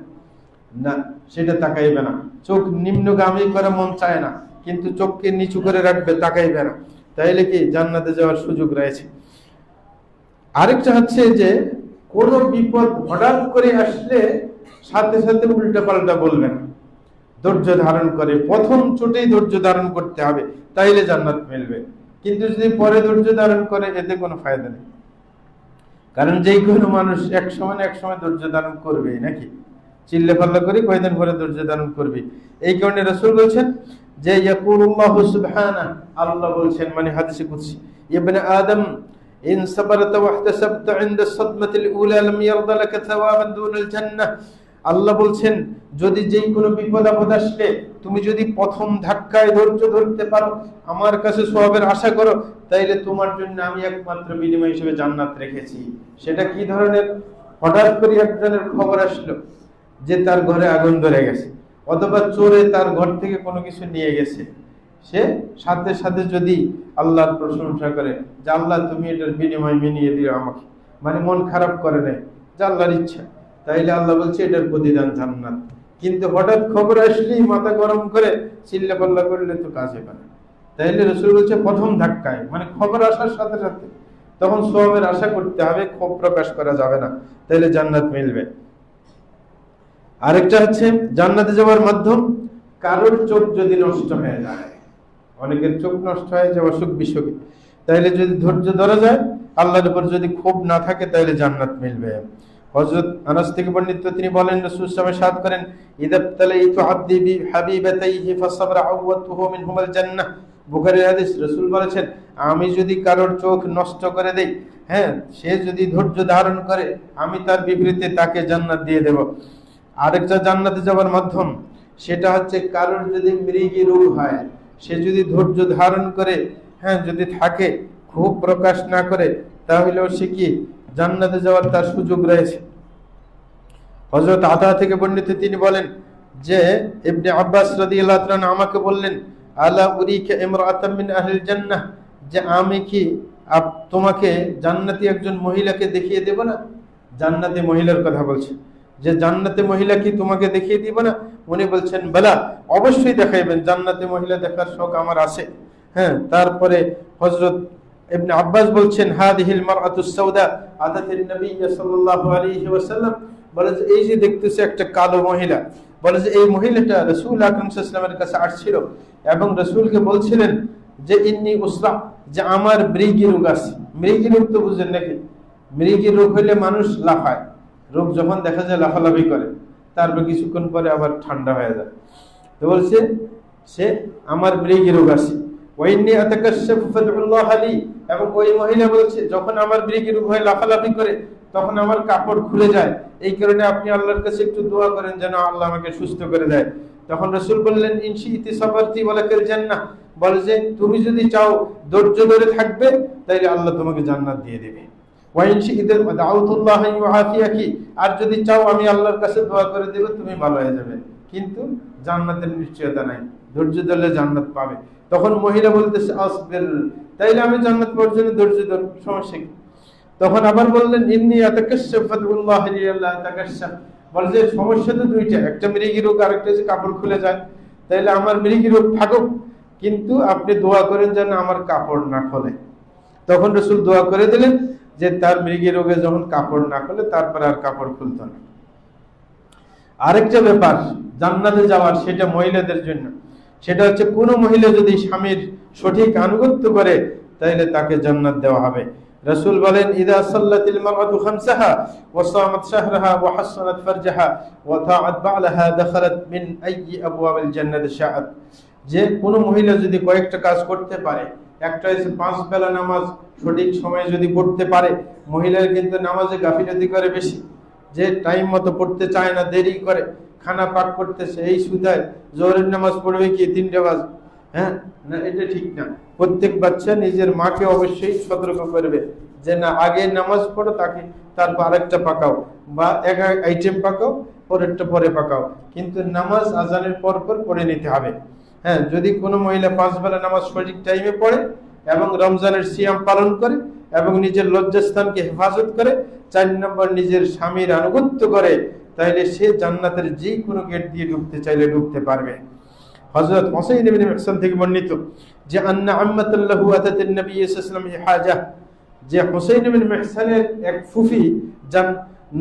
Speaker 1: না, সেটা তাকাইবে না। চোখ নিম্নগামী করে মন চায় না, কিন্তু চোখকে নিচু করে রাখবে, তাকাইবে না। তাইলে কি জান্নাতে যাওয়ার সুযোগ রয়েছে। আরেকটা হচ্ছে যে কোন বিপদ হঠাৎ করে আসলে সাথে সাথে উল্টা পাল্টা বলবে না, ধৈর্য ধারণ করে প্রথম চোটেই ধৈর্য ধারণ করতে হবে, তাইলে জান্নাত মিলবে। কিন্তু যদি পরে ধৈর্য ধারণ করে এতে কোনো ফায়দা নেই। কারণ যেই কোনো মানুষ এক সময় ধৈর্য ধারণ করবে, নাকি চিল্লে পাল্লা করে কয়দিন পরে ধৈর্য ধারণ করবে। এই কারণে রাসূল বলছেন যে ইয়াকুলুল্লাহু সুবহানাহু, আল্লাহ বলছেন মানে হাদিসে কুদসি, ইবনে আদম ইন সাবারতা ওয়া ইহতাসাবতা ইনদা সাদমাতিল উলা লাম ইয়ারদা লাকা সাওয়াবান দুনাল জান্নাহ। আল্লাহ বলছেন যদি যেই কোনো বিপদ আপদ আসলে তুমি যদি প্রথম ধাক্কায় ধৈর্য ধরতে পারো, আমার কাছে সওয়াবের আশা করো, তাইলে তোমার জন্য আমি একমাত্র বিনিময় হিসেবে জান্নাত রেখেছি। সেটা কি ধরনের? হঠাৎ করে একজনের খবর আসলো যে তার ঘরে আগুন ধরে গেছে, অথবা চোরে তার ঘর থেকে কোনো কিছু নিয়ে গেছে, সে সাথে সাথে যদি আল্লাহর প্রশংসা করে যে আল্লাহ তুমি এটার বিনিময় মিনিয়ে দিও আমাকে, মানে মন খারাপ করে নেয় যে আল্লাহর ইচ্ছা, তাইলে আল্লাহ বলছে এটার প্রতিদান জান্নাত। কিন্তু হঠাৎ খবর আসলেই মাথা গরম করে চিল্লা পাল্লা করলে তো কাজ হবে না। তাইলে রাসূল বলছে প্রথম ধাক্কায়, মানে খবর আসার সাথে সাথে তখন সওয়াবের আশা করতে হবে, ক্ষোভ প্রকাশ করা যাবে না, তাইলে জান্নাত মিলবে। আরেকটা হচ্ছে জান্নাতে যাওয়ার মাধ্যম, কারোর চোখ যদি নষ্ট হয়ে যায়, অনেকের চোখ নষ্ট হয়ে যায় অসুখ বিসুখে, তাইলে যদি ধৈর্য ধরা যায়, আল্লাহর উপর যদি ক্ষোভ না থাকে, তাইলে জান্নাত মিলবে। হযরত আনাস থেকে বর্ণিত, তিনি বলেন রাসূল সাল্লাল্লাহু আলাইহি ওয়াসাল্লাম সাদ করেন, ইদাবতালাইতু আবদি বিহাবিবাতাইহি ফাসাবরা আওয়াতুহু মিনহুমাল জান্নাহ। বুখারীর হাদিস, রাসূল বলেছেন আমি যদি কারোর চোখ নষ্ট করে দেই, সে যদি ধৈর্য ধারণ করে, আমি তার বিপরীতে তাকে জান্নাত দিয়ে দেব। আরেকটা জান্নাতে যাওয়ার মাধ্যম, সেটা হচ্ছে কারোর যদি মৃগী রোগ হয়, সে যদি ধৈর্য ধারণ করে যদি থাকে, ক্ষোভ প্রকাশ না করে, তাহলেও সে কি জান্নাতে যাওয়ার তার সুযোগ রয়েছে। হযরত আতা থেকে বর্ণিত, তিনি বলেন যে ইবনে আব্বাস রাদিয়াল্লাহু তাআলা আমাকে বললেন, আলা উরিকা ইমরাআতাম মিন আহলিল জান্নাহ, যে আমি কি তোমাকে জান্নাতি একজন মহিলাকে দেখিয়ে দেব না? জান্নাতি মহিলার কথা বলছে, যে জান্নাতে মহিলা কি তোমাকে দেখিয়ে দিব না? উনি বলছেন বলা, অবশ্যই দেখাইবেন, জান্নাতে মহিলা দেখার শখ আমার আছে। তারপরে হযরত ইবনে আব্বাস বলছেন, হাদিহিল মারআতুস সাউদা আতাতিন নবী সাল্লাল্লাহু আলাইহি ওয়াসাল্লাম, বলে যে এই যে দেখতেছে একটা কালো মহিলা, বলে যে এই মহিলাটা রাসূল আকরাম সাল্লাল্লাহু আলাইহি ওয়াসাল্লামের কাছে আসছিল এবং রাসূলকে বলছিলেন যে ইন্নী উসরা, যে আমার মৃগী রোগ আছে। মৃগী রোগ তো বুঝেন নাকি? মৃগী রোগ হইলে মানুষ লাফায়, রোগ যখন দেখা যায় লাফালাফি করে, তারপর কিছুক্ষণ পরে আবার ঠান্ডা হয়ে যায়। তো বলছে সে আমার মৃগী রোগ আছে, ওয়াইন্নী আতাকাশশাফু ফাদউল্লাহ লি, এবং ওই মহিলা বলছে যখন আমার মৃগী রোগ হয়ে লাফালাফি করে তখন আমার কাপড় খুলে যায়, এই কারণে আপনি আল্লাহর কাছে একটু দোয়া করেন যেন আল্লাহ আমাকে সুস্থ করে দেয়। তখন রাসূল বললেন, ইনশিইতি সাবারতি ওয়ালাকাল জান্নাহ, বলে যে তুমি যদি চাও ধৈর্য ধরে থাকবে, তাইলে আল্লাহ তোমাকে জান্নাত দিয়ে দেবে। আর যদি চাও আমি আল্লাহর কাছে দোয়া করে দেব, তুমি ভালো হয়ে যাবে, কিন্তু জান্নাতের নিশ্চয়তা নাই, ধৈর্য ধরলে জান্নাত পাবে। তখন মহিলা বলতেছে আসবির, তাইলে আমি জান্নাত পাওয়ার জন্য ধৈর্য ধরব, সমস্যা কি? তখন আবার বললেন ইন্নী আতাকাশশাফ ফাদউল্লাহ লি আল্লাহ আতাকাশশাফ, বলে যে সমস্যা তো দুইটা, একটা মৃগী রোগ, আরেকটা যে কাপড় খুলে যায়, তাইলে আমার মৃগী রোগ থাকুক, কিন্তু আপনি দোয়া করেন যেন আমার কাপড় না খোলে। তখন রাসূল দোয়া করে দিলেন যে তার মৃগী রোগে যখন কাপড় না খোলে তারপর আর কাপড় খুলতো না। আরেকটা ব্যাপার জান্নাতে যাওয়ার, সেটা মহিলাদের জন্য, সেটা হচ্ছে কোন মহিলা যদি স্বামীর সঠিক আনুগত্য করে তাহলে তাকে জান্নাত দেওয়া হবে। রাসূল বলেন, ইদা সাল্লাতিল মারআতু খামসাহা ওয়া সামাত শাহরাহা ওয়া হাসানাত ফারজাহা ওয়া তাআত বা'লাহা দাখালাত মিন আইয়ি আবওয়াবিল জান্নাতি শাআত। যে কোন মহিলা যদি কয়েকটা কাজ করতে পারে, একটা হচ্ছে 5 বেলা নামাজ সঠিক সময়ে যদি পড়তে পারে। মহিলারা কিন্তু নামাজে গাফিলতি করে বেশি, যে টাইম মতো পড়তে চায় না, দেরি করে, খানা পাক করতেছে, এই সুদায় জোহরের নামাজ পড়বে কি 3টা বাজে। হ্যাঁ, না, এটা ঠিক না। প্রত্যেক বাচ্চা নিজের মাকে অবশ্যই সতর্ক করবে যে না, আগে নামাজ পড়ো, তাকে তারপর আরেকটা পাকাও, বা এক আইটেম পাকাও, পরেরটা পরে পাকাও, কিন্তু নামাজ আজানের পর পর পড়ে নিতে হবে। হ্যাঁ, যদি কোনো মহিলা 5 বেলা নামাজ সঠিক টাইমে পড়ে এবং রমজানের সিয়াম পালন করে এবং নিজের লজ্জাস্থানকে হেফাজত করে, 4 নম্বর নিজের স্বামীর আনুগত্য করে, তাহলে সে জান্নাতের যে কোনো গেট দিয়ে ঢুকতে চাইলে ঢুকতে পারবে। হযরত হুসাইন ইবনে মিহসান থেকে বর্ণিত যে আন্না আম্মাতাল্লাহু আতাতিন নবী সাল্লাল্লাহু আলাইহি হাজা, যে হুসাইন ইবনে মিহসানের এক ফুফি যান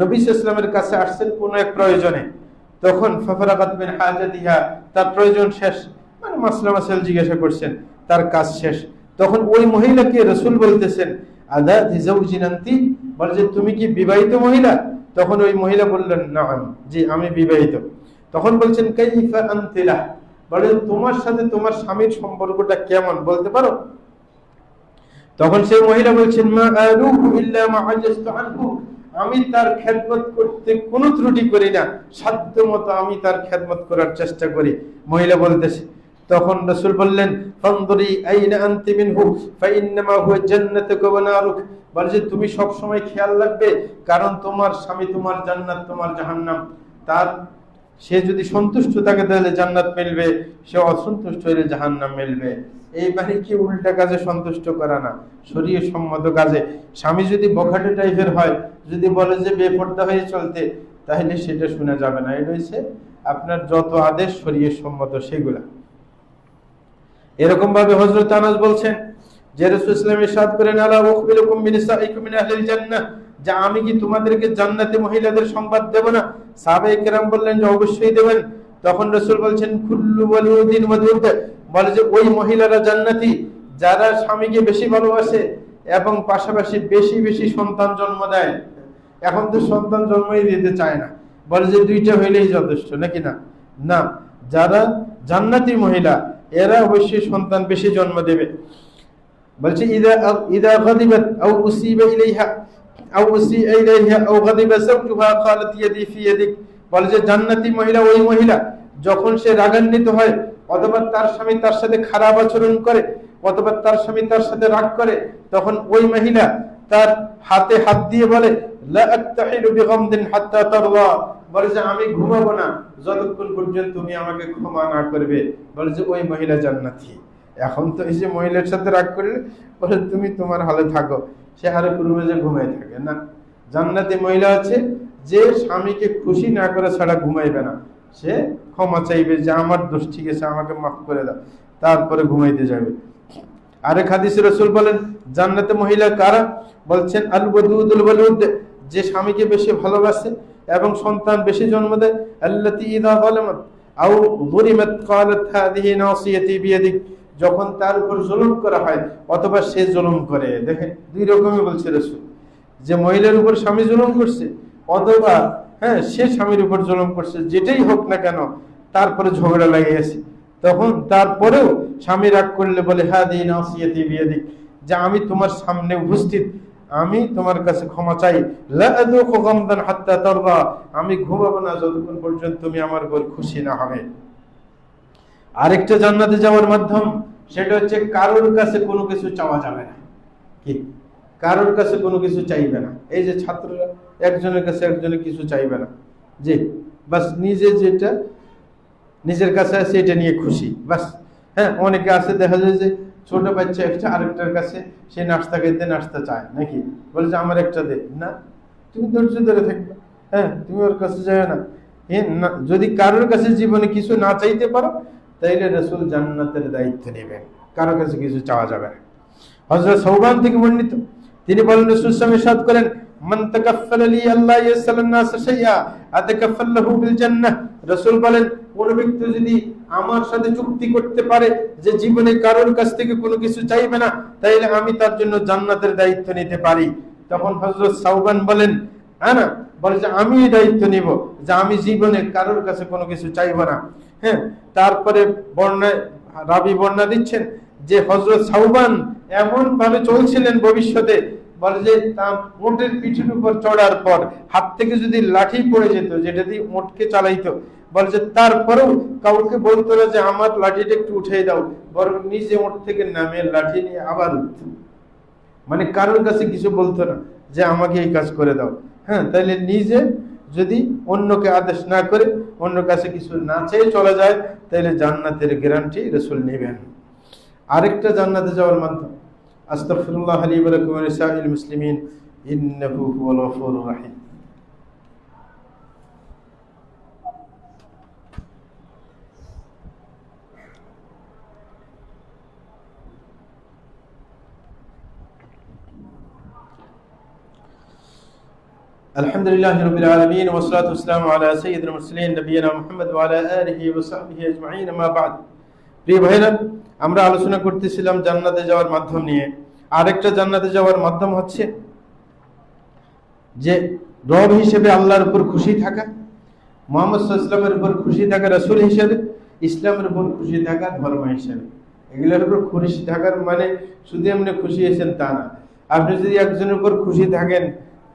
Speaker 1: নবী সাল্লাল্লাহু আলাইহি কাছে আসছেন কোনো এক প্রয়োজনে। তখন ফাফরাগাত মিন হাজাতিহা, তার প্রয়োজন শেষ, মানে মাসলা মাসাইল জিজ্ঞাসা করছেন, তার কাজ শেষ। তখন ওই মহিলাকে রাসূল বলতেছেন, আদা যাওজিন আনতি, বলে যে তুমি কি বিবাহিত মহিলা? তখন ওই মহিলা বললেন, নাম, জি আমি বিবাহিত। তখন বলছেন, কাইফা আনতিলা, বলে তোমার সাথে তোমার স্বামীর সম্পর্কটা কেমন বলতে পারো? তখন সেই মহিলা বলছেন, মা আলুহু ইল্লা মা আজাজতু আনহু, আমি তার খেদমত করতে কোনো ত্রুটি করি না, সাধ্যমতো আমি তার খেদমত করার চেষ্টা করি। মহিলা বলতেছে। তখন রাসূল বললেন, ফানদুরি আইনা আনতি মিনহু ফাইন্নামা হুয়া জান্নাতুকা ওয়া নারুক, বলে যে তুমি সব সময় খেয়াল রাখবে, কারণ তোমার স্বামী তোমার জান্নাত, তোমার জাহান্নাম। তার সে যদি সন্তুষ্ট থাকে তাহলে জান্নাত মিলবে, সে অসন্তুষ্ট হলে জাহান্নাম মিলবে। এই মানে কি উল্টা কাজে সন্তুষ্ট করা না, শরীয়ত সম্মত কাজে। স্বামী যদি বখাটে টাইপের হয়, যদি বলে যে বেপরদা হয়ে চলতে, তাহলে সেটা শোনা যাবে না। এটা হচ্ছে আপনার যত আদেশ শরীয়ত সম্মত সেগুলা। এরকম ভাবে হযরত আনাস বলছেন যে রাসূল সাল্লাল্লাহু আলাইহি ওয়াসাল্লাম ইরশাদ করেন, আলা উখবিরুকুম বিনিসাইকুম মিন আহলিল জান্নাহ, যে আমি কি তোমাদেরকে জান্নাতি মহিলাদের সংবাদ দেব না? সাহাবায়ে কেরাম বললেন যে অবশ্যই দেবেন। তখন রাসূল বলছেন, কুল্লু ওয়ালুদিন ওয়াদুদ, বলে যে ওই মহিলারা জান্নাতি যারা স্বামীকে বেশি ভালোবাসে এবং পাশাপাশি বেশি বেশি সন্তান জন্ম দেয়। এখন তো সন্তান জন্মই দিতে চায় না, বলে যে 2টা হইলেই যথেষ্ট, নাকি না? না, যারা জান্নাতি মহিলা এরা অবশ্যই সন্তান বেশি জন্ম দেবে। বলছে, ইদা গাদিবাত আও উসিবা ইলাইহা আও উসিআ ইলাইহা আও গাদিবা যাওজুহা ক্বালাত ইয়াদি ফি ইয়াদিক, বলে যে জান্নাতি মহিলা ওই মহিলা যখন সে রাগান্বিত হয়, অথবা তার স্বামী তার সাথে খারাপ আচরণ করে, অথবা তার স্বামী তার সাথে রাগ করে, তখন ওই মহিলা তার হাতে হাত দিয়ে বলে, লা আত্তাহিলু বিগামদিন হাত্তা তারদা, বলে যে আমি ঘুমাবো না যতক্ষণ পর্যন্ত তুমি আমাকে ক্ষমা না করবে। বলে যে ওই মহিলা জান্নাতি। এখন তো এই যে মহিলার সাথে রাগ করলে বলে তুমি তোমার হালে থাকো, সে আরেক রুমে যে ঘুমাই থাকে না। জান্নাতি মহিলা আছে যে স্বামীকে খুশি না করে ছাড়া ঘুমাইবে না, সে ক্ষমা চাইবে যে আমার দোষ ঠিক আছে, আমাকে মাফ করে দাও, তারপরে ঘুমাইতে যাবে। আরেক হাদিসে রাসূল বলেন, জান্নাতে মহিলা কারা? বলছেন, আল ওয়াদুদুল ওয়ালুদ, যে স্বামীকে বেশি ভালোবাসে এবং সন্তান বেশি জন্ম দেয়। আল্লাতী ইযা যালামাত আও যুরিমাত ক্বালাত হাযিহি নাসিয়াতি বিয়াদিক, যখন তার উপর জুলুম করা হয় অথবা সে জুলুম করে। দেখেন 2 রকমই বলছে রাসূল, যে মহিলার উপর স্বামী জুলুম করছে অথবা সে স্বামীর উপর জুলুম করছে, যেটাই হোক না কেন তারপরে ঝগড়া লাগে গেছে, তখন তারপরেও স্বামী রাগ করলে বলে, হাযিহি নাসিয়াতি বিয়াদিক, যে আমি তোমার সামনে উপস্থিত, আমি তোমার কাছে ক্ষমা চাই। লা আযুকু গামদান হাত্তা তারদা, আমি ঘুমাবো না যতক্ষণ পর্যন্ত তুমি আমার উপর খুশি না হবে। আরেকটা জান্নাতে যাওয়ার মাধ্যম, সেটা হচ্ছে কারোর কাছে কোনো কিছু চাওয়া যাবে না। কি? কারোর কাছে কোনো কিছু চাইবে না। এই যে ছাত্ররা একজনের কাছে একজনের কিছু চাইবে না, যে বাস নিজে যেটা নিজের কাছে আছে এটা নিয়ে খুশি, বাস। অনেকে আছে দেখা যায় যে ছোট বাচ্চা একটা আরেকটার কাছে সে নাস্তা খেতে নাস্তা চায়, নাকি বলে যে আমার একটা দে, না তুমি ধৈর্য ধরে থাকবে, তুমি ওর কাছে যাবে না। যদি কারোর কাছে জীবনে কিছু না চাইতে পারো তাইলে রাসূল জান্নাতের দায়িত্ব নেবেন, কারো কাছে কিছু চাওয়া যাবে না। হযরত সাওবান থেকে বর্ণিত, তিনি বলেন রাসূল সাল্লাল্লাহু আলাইহি ওয়াসাল্লাম ইরশাদ করেন, মান তাকাফফালা লি আল্লাহ ইয়াসআলুন নাস শাইআ আতাকাফফালহু বিল জান্নাহ। রাসূল বলেন, কোন ব্যক্তি যদি আমার সাথে চুক্তি করতে পারে যে জীবনে কারোর কাছ থেকে কোনো কিছু চাইবে না, তাইলে আমি তার জন্য জান্নাতের দায়িত্ব নিতে পারি। তখন হযরত সাওবান বলেন, আনা, বলে যে আমি এই দায়িত্ব নিব যে আমি জীবনে কারোর কাছে কোনো কিছু চাইব না। হ্যাঁ, তারপরে রাবি বর্ণনা দিচ্ছেন যে হযরত সাওবান এমন ভাবে চলছিলেন ভবিষ্যতে, বলে যে তার উটের পিঠের উপর চড়ার পর হাত থেকে যদি লাঠি পড়ে যেত, যেটা দিয়ে উটকে চালাইতো, বলে যে তারপরেও কাউকে বলতো না যে আমার লাঠিটা একটু উঠিয়ে দাও, বরং নিজে উট থেকে নামে লাঠি নিয়ে আবার উঠত। মানে কারোর কাছে কিছু বলতো না যে আমাকে এই কাজ করে দাও। হ্যাঁ, তাইলে নিজে যদি অন্যকে আদেশ না করে, অন্য কাছে কিছু না চেয়ে চলে যায়, তাইলে জান্নাতের গ্যারান্টি রাসূল নেবেন। আরেকটা জান্নাতে যাওয়ার মাধ্যম, আস্তাগফিরুল্লাহ লি ওয়া লাকুম ওয়া লিসাইরিল মুসলিমিন ইন্নাহু হুয়াল গফুরুর রহিম। আলহামদুলিল্লাহি রাব্বিল আলামিন ওয়া সলাতু ওয়াসসালামু আলা সাইয়্যিদিল মুরসালিন নবিয়িনা মুহাম্মদ ওয়া আলা আলিহি ওয়া সাহবিহি আজমাইন, আম্মা বা'দ। প্রিয় ভাইরা, আমরা আলোচনা করতেছিলাম জান্নাতে যাওয়ার মাধ্যম নিয়ে। আরেকটা জান্নাতে যাওয়ার মাধ্যম হচ্ছে যে রব হিসেবে আল্লাহর উপর খুশি থাকা, মুহাম্মদ সাল্লাল্লাহু আলাইহি ওয়াসাল্লামের উপর খুশি থাকা রাসূল হিসেবে, ইসলামের উপর খুশি থাকা ধর্ম হিসেবে। এগুলোর উপর খুশি থাকার মানে শুধু এমনি খুশি হয়েছেন তা না। আপনি যদি একজনের উপর খুশি থাকেন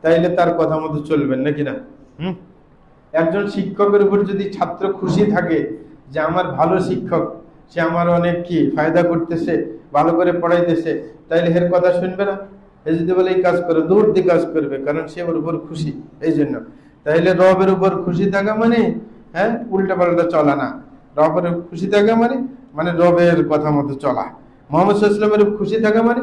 Speaker 1: তাইলে তার কথা মতো চলবেন, নাকি না? একজন শিক্ষকের উপর যদি ছাত্র খুশি থাকে যে আমার ভালো শিক্ষক, সে আমার অনেক কি ফায়দা করতেছে, ভালো করে পড়াইতেছে, তাইলে এর কথা শুনবে না? এ যদি বলে এই কাজ করে, দূর দিয়ে কাজ করবে, কারণ সে ওর উপর খুশি। এই জন্য তাইলে রবের উপর খুশি থাকা মানে উল্টা পাল্টা চলা না। রবের খুশি থাকা মানে রবের কথা মতো চলা। মুহাম্মদ সাল্লাল্লাহু আলাইহি ওয়াসাল্লামের খুশি থাকা মানে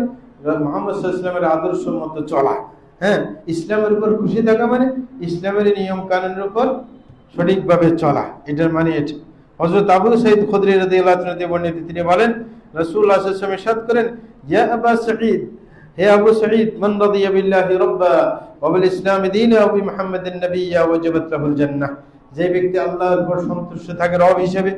Speaker 1: মুহাম্মদ সাল্লাল্লাহু আলাইহি ওয়াসাল্লামের আদর্শ মতো চলা। হ্যাঁ, ইসলামের উপর খুশি থাকা মানে ইসলামের নিয়ম কানুনের উপর সঠিকভাবে চলা। এটার মানে এটা। হযরত আবু সাঈদ খুদরি রাদিয়াল্লাহু তাআলা থেকে বর্ণিত, তিনি বলেন রাসূলুল্লাহ সাল্লাল্লাহু আলাইহি ওয়াসাল্লাম ইরশাদ করেন, ইয়া আবা সাঈদ, হে আবু সাঈদ, মান রাদিয়া বিল্লাহি রাব্বা ওয়া বিল ইসলামি দীনা ওয়া বিমুহাম্মাদিন নাবিয়্যা ওয়াজাবাত লাহুল জান্নাহ। যে ব্যক্তি আল্লাহর উপর সন্তুষ্ট থাকে রব হিসেবে,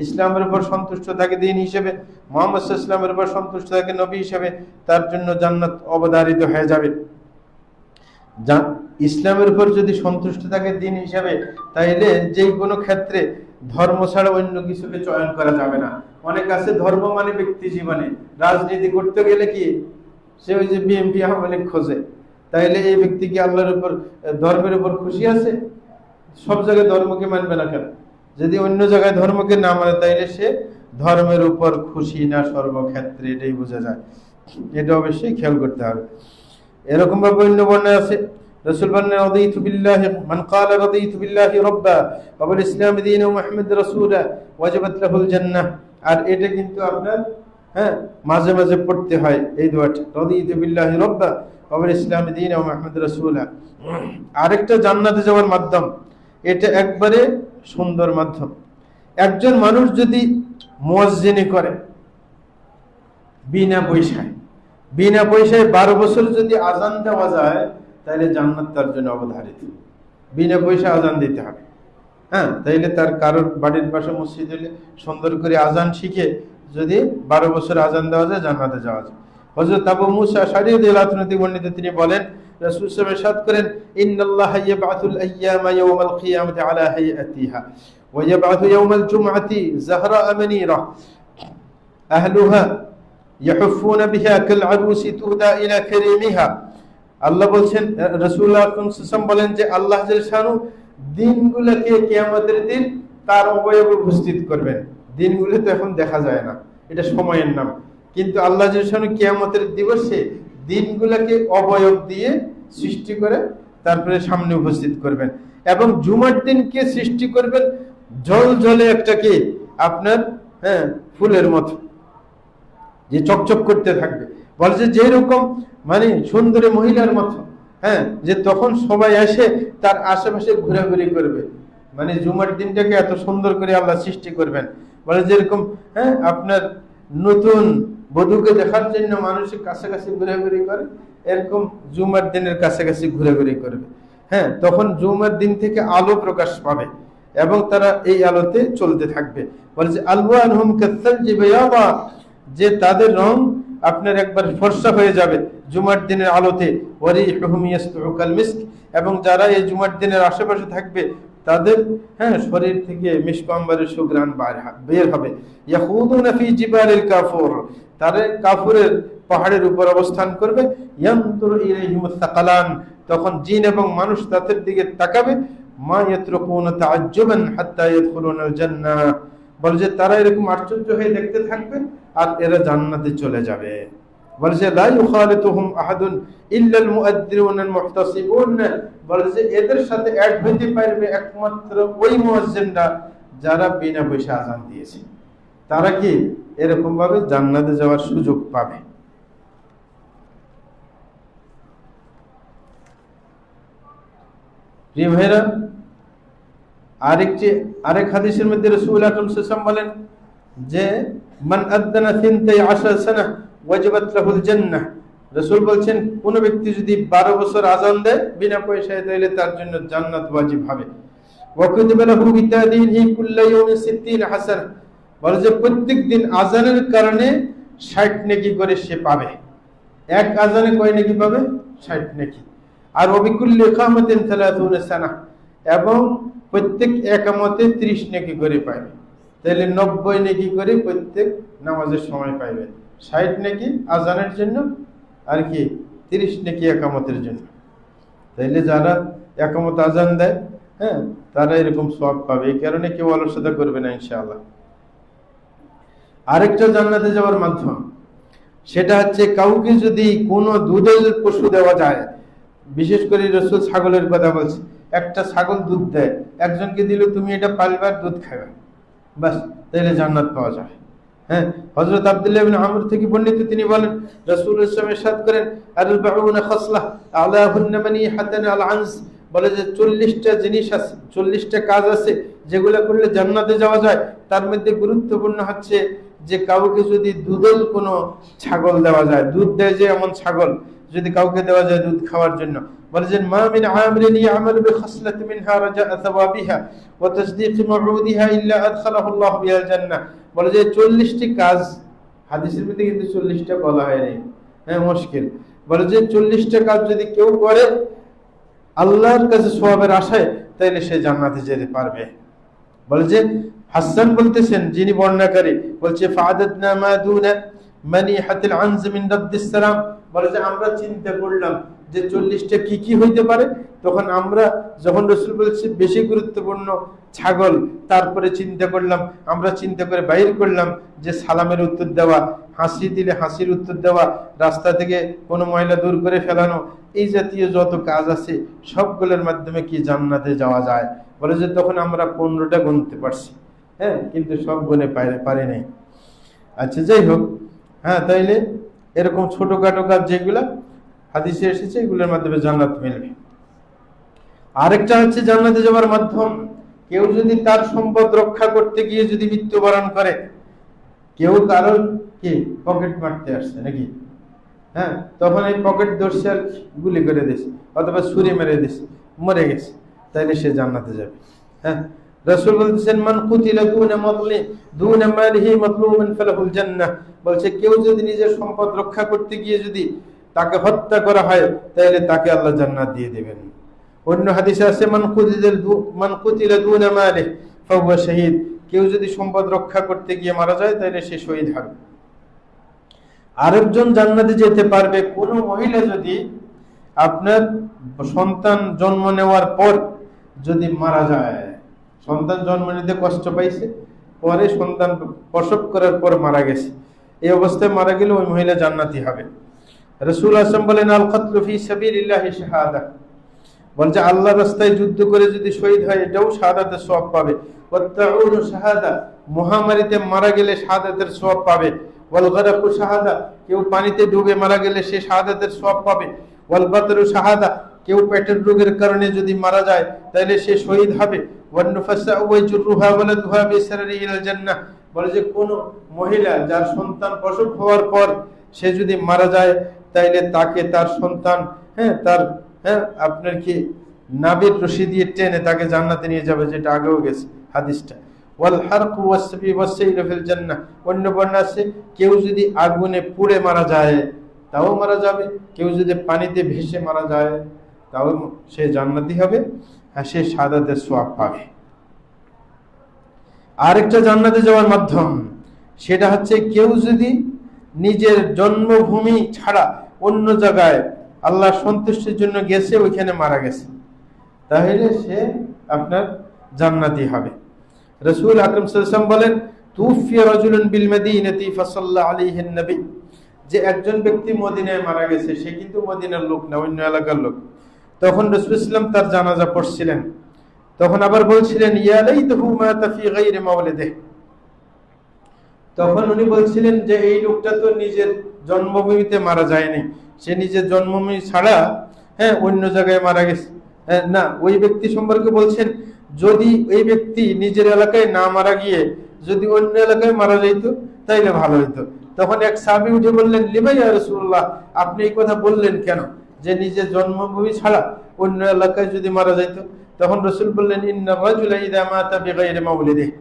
Speaker 1: ইসলামের উপর সন্তুষ্ট থাকে দ্বীন হিসেবে, মুহাম্মদ সাল্লাল্লাহু আলাইহি ওয়াসাল্লামের উপর সন্তুষ্ট থাকে নবী হিসেবে, তার জন্য জান্নাত অবধারিত হয়ে যাবে। ইসলামের উপর যদি সন্তুষ্ট থাকে দ্বীন হিসাবে, তাইলে যে কোনো ক্ষেত্রে ধর্ম ছাড়া অন্য কিছুকে চয়ন করা যাবে না। অনেক আছে ধর্ম মানে ব্যক্তি জীবনে, রাজনীতি করতে গেলে কি সে ওই যে বিএনপি আওয়ামী লীগ খোঁজে, তাইলে এই ব্যক্তি কি আল্লাহর উপর ধর্মের উপর খুশি আছে? সব জায়গায় ধর্মকে মানবে না কেন? যদি অন্য জায়গায় ধর্মকে না মানে, তাইলে সে ধর্মের উপর খুশি না সর্বক্ষেত্রে, এটাই বোঝা যায়। এটা অবশ্যই খেয়াল করতে হবে। এরকম ভাবে অন্য বর্ণনায় আছে, রাসূল বলেন, রাদিতু বিল্লাহি মান ক্বালা রাদিতু বিল্লাহি রাব্বা ওয়া বিল ইসলামি দীনা ওয়া মুহাম্মাদ রাসূলা ওয়াজাবাত লাহুল জান্নাহ। আর এটা কিন্তু আপনার মাঝে মাঝে পড়তে হয় এই দোয়াটা, রাদিতু বিল্লাহি রাব্বা ওয়া বিল ইসলামি দীনা ওয়া মুহাম্মাদ রাসূলা। আরেকটা জান্নাতে যাওয়ার মাধ্যম, এটা একবারে সুন্দর মাধ্যম। একজন মানুষ যদি মুয়াজ্জিনি করে বিনা পয়সায় 12 বছর যদি আজান দেওয়া যায়, তাহলে জান্নাত তার জন্য অবধারিত। বিনা পয়সা আজান দিতে হবে। হ্যাঁ, তাইলে তার কারোর বাড়ির পাশে মসজিদ হলে সুন্দর করে আজান শিখে যদি 12 বছর আজান দেওয়া যায়, জান্নাতে যাওয়া যায়। হযরত আবু মুসা আশআরী রাদিয়াল্লাহু তাআলা থেকে বর্ণিত, তিনি বলেন রাসূল সাল্লাল্লাহু আলাইহি ওয়াসাল্লাম ইরশাদ করেন, ইন্নাল্লাহা ইয়াবআথুল আইয়ামা ইয়াওমাল কিয়ামাতি আলা হাইয়াতিহা ওয়া ইয়াবআথু ইয়াওমাল জুমআতি যাহরা মানিরা আহলুহা ইয়াহুফুনা বিহা কাল আরুসি তুহদা ইলা কারীমিহা। আল্লাহ বলছেন, রাসূলুল্লাহ সাল্লাল্লাহু আলাইহি ওয়াসাল্লাম বলেন যে আল্লাহ জাল্লা শানু দিনগুলোকে কিয়ামতের দিন তার অবয়বে উপস্থিত করবেন। দিনগুলো তো এখন দেখা যায় না, এটা সময়ের নাম, কিন্তু আল্লাহ জাল্লা শানু কিয়ামতের দিবসে দিনগুলোকে অবয়ব দিয়ে সৃষ্টি করে তারপরে সামনে উপস্থিত করবেন। এবং জুমার দিনকে সৃষ্টি করবেন ঝলঝলে একটা কি আপনার ফুলের মতো, যে চকচক করতে থাকবে। বলছে যেরকম মানে সুন্দরী মহিলার মতো, যে তখন সবাই এসে তার আশেপাশে ঘোরাঘুরি করবে। মানে জুমার দিনটাকে এত সুন্দর করে আল্লাহ সৃষ্টি করবেন। বলে যেরকম আপনার নতুন বধূকে দেখার জন্য মানুষের কাছাকাছি ঘোরাঘুরি করে, এরকম জুমার দিনের কাছাকাছি ঘোরাঘুরি করবে। তখন জুমার দিন থেকে আলো প্রকাশ পাবে এবং তারা এই আলোতে চলতে থাকবে। বলে যে আলওয়ানহুম কাসসালজি বায়াদা, যে তাদের রং আপনার একবার ফর্সা হয়ে যাবে জুমার দিনের আলোতে। ওয়ারিহুম ইয়াসতু কাল মিস্ক, এবং যারা এই জুমার দিনের আশেপাশে থাকবে তাদের শরীর থেকে মিশক আম্বরের সুঘ্রাণ বের হবে। ইয়াখুদুনা ফি জিবালিল কাফুর, তারা কাফুরের পাহাড়ের উপর অবস্থান করবে। ইয়ানতুরু ইলাইহিমুস সাকালান, তখন জিন এবং মানুষ তাদের দিকে তাকাবে। মা ইয়াতরুকুনা তাআজ্জুবান হাত্তা ইয়াদখুলুনাল জান্নাহ, বলে যে তারা এরকম আশ্চর্য হয়ে দেখতে থাকবে আর এরা জান্নাতে চলে যাবে। বলে যে লা ইউখালিতুহুম আহাদুন ইল্লাল মুআদ্দিরুন আল মুহতাসিবুন, বলে যে এদের সাথে অ্যাড হইতে পারবে একমাত্র ওই মুয়াজ্জিনরা যারা বিনা পয়সা আযান দিয়েছে। তারা কি এরকম ভাবে জান্নাতে যাওয়ার সুযোগ পাবে। প্রিয় ভাইরা, আরেক হাদিসের মধ্যে রাসূল আকরাম সাল্লাল্লাহু আলাইহি ওয়াসাল্লাম বলেন যে মান আযানা 12 সানা ওয়াজিবাত লাহুল জান্নাহ, রাসূল বলছেন কোন ব্যক্তি যদি 12 বছর আযান দেয় বিনা পয়সায়, তাহলে তার জন্য জান্নাত ওয়াজিব হবে। ওয়া কুতিবা লাহু বিতাদিহি কুল্লা ইয়াউমিন 60 হাসানাহ, বলে যে প্রত্যেক দিন আযানের কারণে 60 নেকি করে সে পাবে। এক আযানে কয় নেকি পাবে? 60 নেকি। আর ওয়া বিকুল্লি ইকামাতিন 30 সানা, এবং প্রত্যেক একামতে 30 নেকি করে পাবে। তাহলে 90 নেকি করে প্রত্যেক নামাজের সময় পাইবে। 60 নেকি আযানের জন্য, আর কি 30 নেকি একামতের জন্য। তাইলে যারা একামত আযান দেয় তারা এরকম সওয়াব পাবে। এই কারণে কেউ অলসতা করবে না ইনশাআল্লাহ। আরেকটা জান্নাতে যাওয়ার মাধ্যম, সেটা হচ্ছে কাউকে যদি কোনো দুধের পশু দেওয়া যায়, বিশেষ করে রাসূল ছাগলের কথা বলছে। একটা ছাগল দুধ দেয়, একজনকে দিল তুমি এটা পালবার দুধ খাবে, বাস তাহলে জান্নাত পাওয়া যায়। হযরত আব্দুল্লাহ ইবনে আমর থেকে বর্ণিত, তিনি বলেন রাসূল সাল্লাল্লাহু আলাইহি ওয়াসাল্লাম ইরশাদ করেন আরবাউনা খাসলাহ আলাহুন্না মানিহাতান আল আনস, বলে যে 40টা জিনিস আছে, 40টা কাজ আছে যেগুলো করলে জান্নাতে যাওয়া যায়। তার মধ্যে গুরুত্বপূর্ণ হচ্ছে যে কাউকে যদি দুধের কোনো ছাগল দেওয়া যায়, দুধ দেয় যে এমন ছাগল যদি কাউকে দেওয়া যায় দুধ খাওয়ার জন্য, বলে যে মা মিন আমিলিন ইয়ামালু বিখাসলাতি মিনহা রাজা সাওয়াবিহা ওয়া তাসদীক মাউদিহা ইল্লা আদখালাহু আল্লাহু বিল জান্নাহ, বলে যে 40টি কাজ, হাদিসের মধ্যে কিন্তু 40টা বলা হয়নি, মুশকিল। বলে যে 40টা কাজ যদি কেউ করে আল্লাহর কাছে সওয়াবের আশায়, তাহলে সে জান্নাতে যেতে পারবে। বলে যে হাসান বলতেছেন, যিনি বর্ণনাকারী, বলছে ফাআদাদনা মা দুনা মানিহাতিল আনজ মিন রাদ্দিস সালাম, বলে যে আমরা চিন্তা করলাম যে 40টা কি কি হইতে পারে। তখন আমরা যখন রাসূল বলেছে বেশি গুরুত্বপূর্ণ ছাগল, তারপরে চিন্তা করলাম, আমরা চিন্তা করে বাইর করলাম যে সালামের উত্তর দেওয়া, হাসি দিলে হাসির উত্তর দেওয়া, রাস্তা থেকে কোনো ময়লা দূর করে ফেলানো, এই জাতীয় যত কাজ আছে সবগুলোর মাধ্যমে কি জান্নাতে যাওয়া যায়। বলে যে তখন আমরা 15টা গুনতে পারছি, কিন্তু সব গুনে পারি নাই। আচ্ছা, যাই হোক, তাইলে এরকম ছোটখাটো কাজ যেগুলা হাদিসে এসেছে এগুলোর মাধ্যমে জান্নাত মিলবে। আরেকটা হচ্ছে জান্নাতে যাওয়ার মাধ্যম, কেউ যদি তার সম্পদ রক্ষা করতে গিয়ে যদি মৃত্যুবরণ করে, কেউ কারণ কি পকেট মারতে আসছে নাকি, তখন এই পকেট ধরছে আর গুলি করে দিয়েছে অথবা ছুরি মেরে দিয়েছে, মরে গেছে, তাইলে সে জান্নাতে যাবে। রাসূল বলতেছেন মান কুতিলা দুনা মালিহি মাতলুবান ফালাহুল জান্নাহ, বলছে কেউ যদি নিজের সম্পদ রক্ষা করতে গিয়ে যদি তাকে হত্যা করা হয়, তাহলে তাকে আল্লাহ জান্নাত দিয়ে দিবেন। অন্য হাদিসে আছে মান কুতিলা দুনা মালিহি ফাহুয়া শাহীদ, কেউ যদি সম্পদ রক্ষা করতে গিয়ে মারা যায় তাহলে সে শহীদ হবে। আরেকজন জান্নাতে যেতে পারবে কোন মহিলা যদি আপনার সন্তান জন্ম নেওয়ার পর যদি মারা যায়, সন্তান জন্ম নিতে কষ্ট পাইছে, পরে সন্তান প্রসব করার পর মারা গেছে, এই অবস্থায় মারা গেলে ওই মহিলা জান্নাতি হবে। রাসূল আসলাম বলেন আল কতলু ফি সাবিলিল্লাহি শাহাদা, বলছে আল্লাহর রাস্তায় যুদ্ধ করে যদি শহীদ হয় এটাও শাহাদাতের সওয়াব পাবে। ওয়াত-তাউনু শাহাদা, মহামারীতে মারা গেলে শাহাদাতের সওয়াব পাবে। ওয়াল গরাকু শাহাদা, কেউ পানিতে ডুবে মারা গেলে সে শাহাদাতের সওয়াব পাবে। ওয়াল বাতরু শাহাদা, কেউ পেটের রোগের কারণে যদি মারা যায় তাহলে সে শহীদ হবে। ওয়ান নুফাসা ওয়াজরুহা ওয়ালাদুহা বিসরারি ইলাল জান্নাহ, বলে যে কোন মহিলা যার সন্তান প্রসব হওয়ার পর সে যদি মারা যায়, তাইলে তাকে তার সন্তান তার আপনার কি নাভির রশি দিয়ে টেনে তাকে জান্নাতে নিয়ে যাবে, যেটা আগেও গেছে হাদিসটা। ওয়াল হারকু ওয়াসফি ওয়াসাইল ফিল জান্নাহ, অন্য বর্ণনা আছে কেউ যদি আগুনে পুড়ে মারা যায় তাও মারা যাবে, কেউ যদি পানিতে ভেসে মারা যায় তাও সে জান্নাতি হবে, আর সে শাহাদাতের সওয়াব পাবে। আরেকটা জান্নাতে যাওয়ার মাধ্যম, সেটা হচ্ছে কেউ যদি নিজের জন্মভূমি ছাড়া অন্য জায়গায় আল্লাহর সন্তুষ্টির জন্য গেছে, ওইখানে মারা গেছে, তাহলে সে আপনার জান্নাতি হবে। রাসূল আকরাম সাল্লাল্লাহু আলাইহি ওয়াসাল্লাম বলেন, তুফিয়া রাজুলুন বিল মাদিনাতি ফাসাল্লা আলাইহি নবী, যে একজন ব্যক্তি মদিনায় মারা গেছে, সে কিন্তু মদিনার লোক না, অন্য এলাকার লোক। তখন রাসূল সাল্লাল্লাহু আলাইহি ওয়াসাল্লাম তার জানাজা পড়ছিলেন, তখন আবার বলছিলেন ইয়া লাইতাহু মাতা ফি গায়রি মাওলিদিহি, তখন উনি বলছিলেন যে এই লোকটা তো নিজের জন্মভূমিতে মারা যায়নি, সে নিজের জন্মভূমি ছাড়া অন্য জায়গায় মারা গেছে। না, ওই ব্যক্তি সম্পর্কে বলছেন যদি এই ব্যক্তি নিজের এলাকায় না মারা গিয়ে যদি অন্য এলাকায় মারা যাইতো তাইলে ভালো হইতো। তখন এক সাহাবী উঠে বললেন, লিমা ইয়া রাসূলুল্লাহ, আপনি এই কথা বললেন কেন, যে নিজের জন্মভূমি ছাড়া অন্য এলাকায় যদি মারা যাইতো? তখন রাসূল বললেন, ইন্নার রাজুলা ইযা মাতা বিগাইরি মাওলিদিহি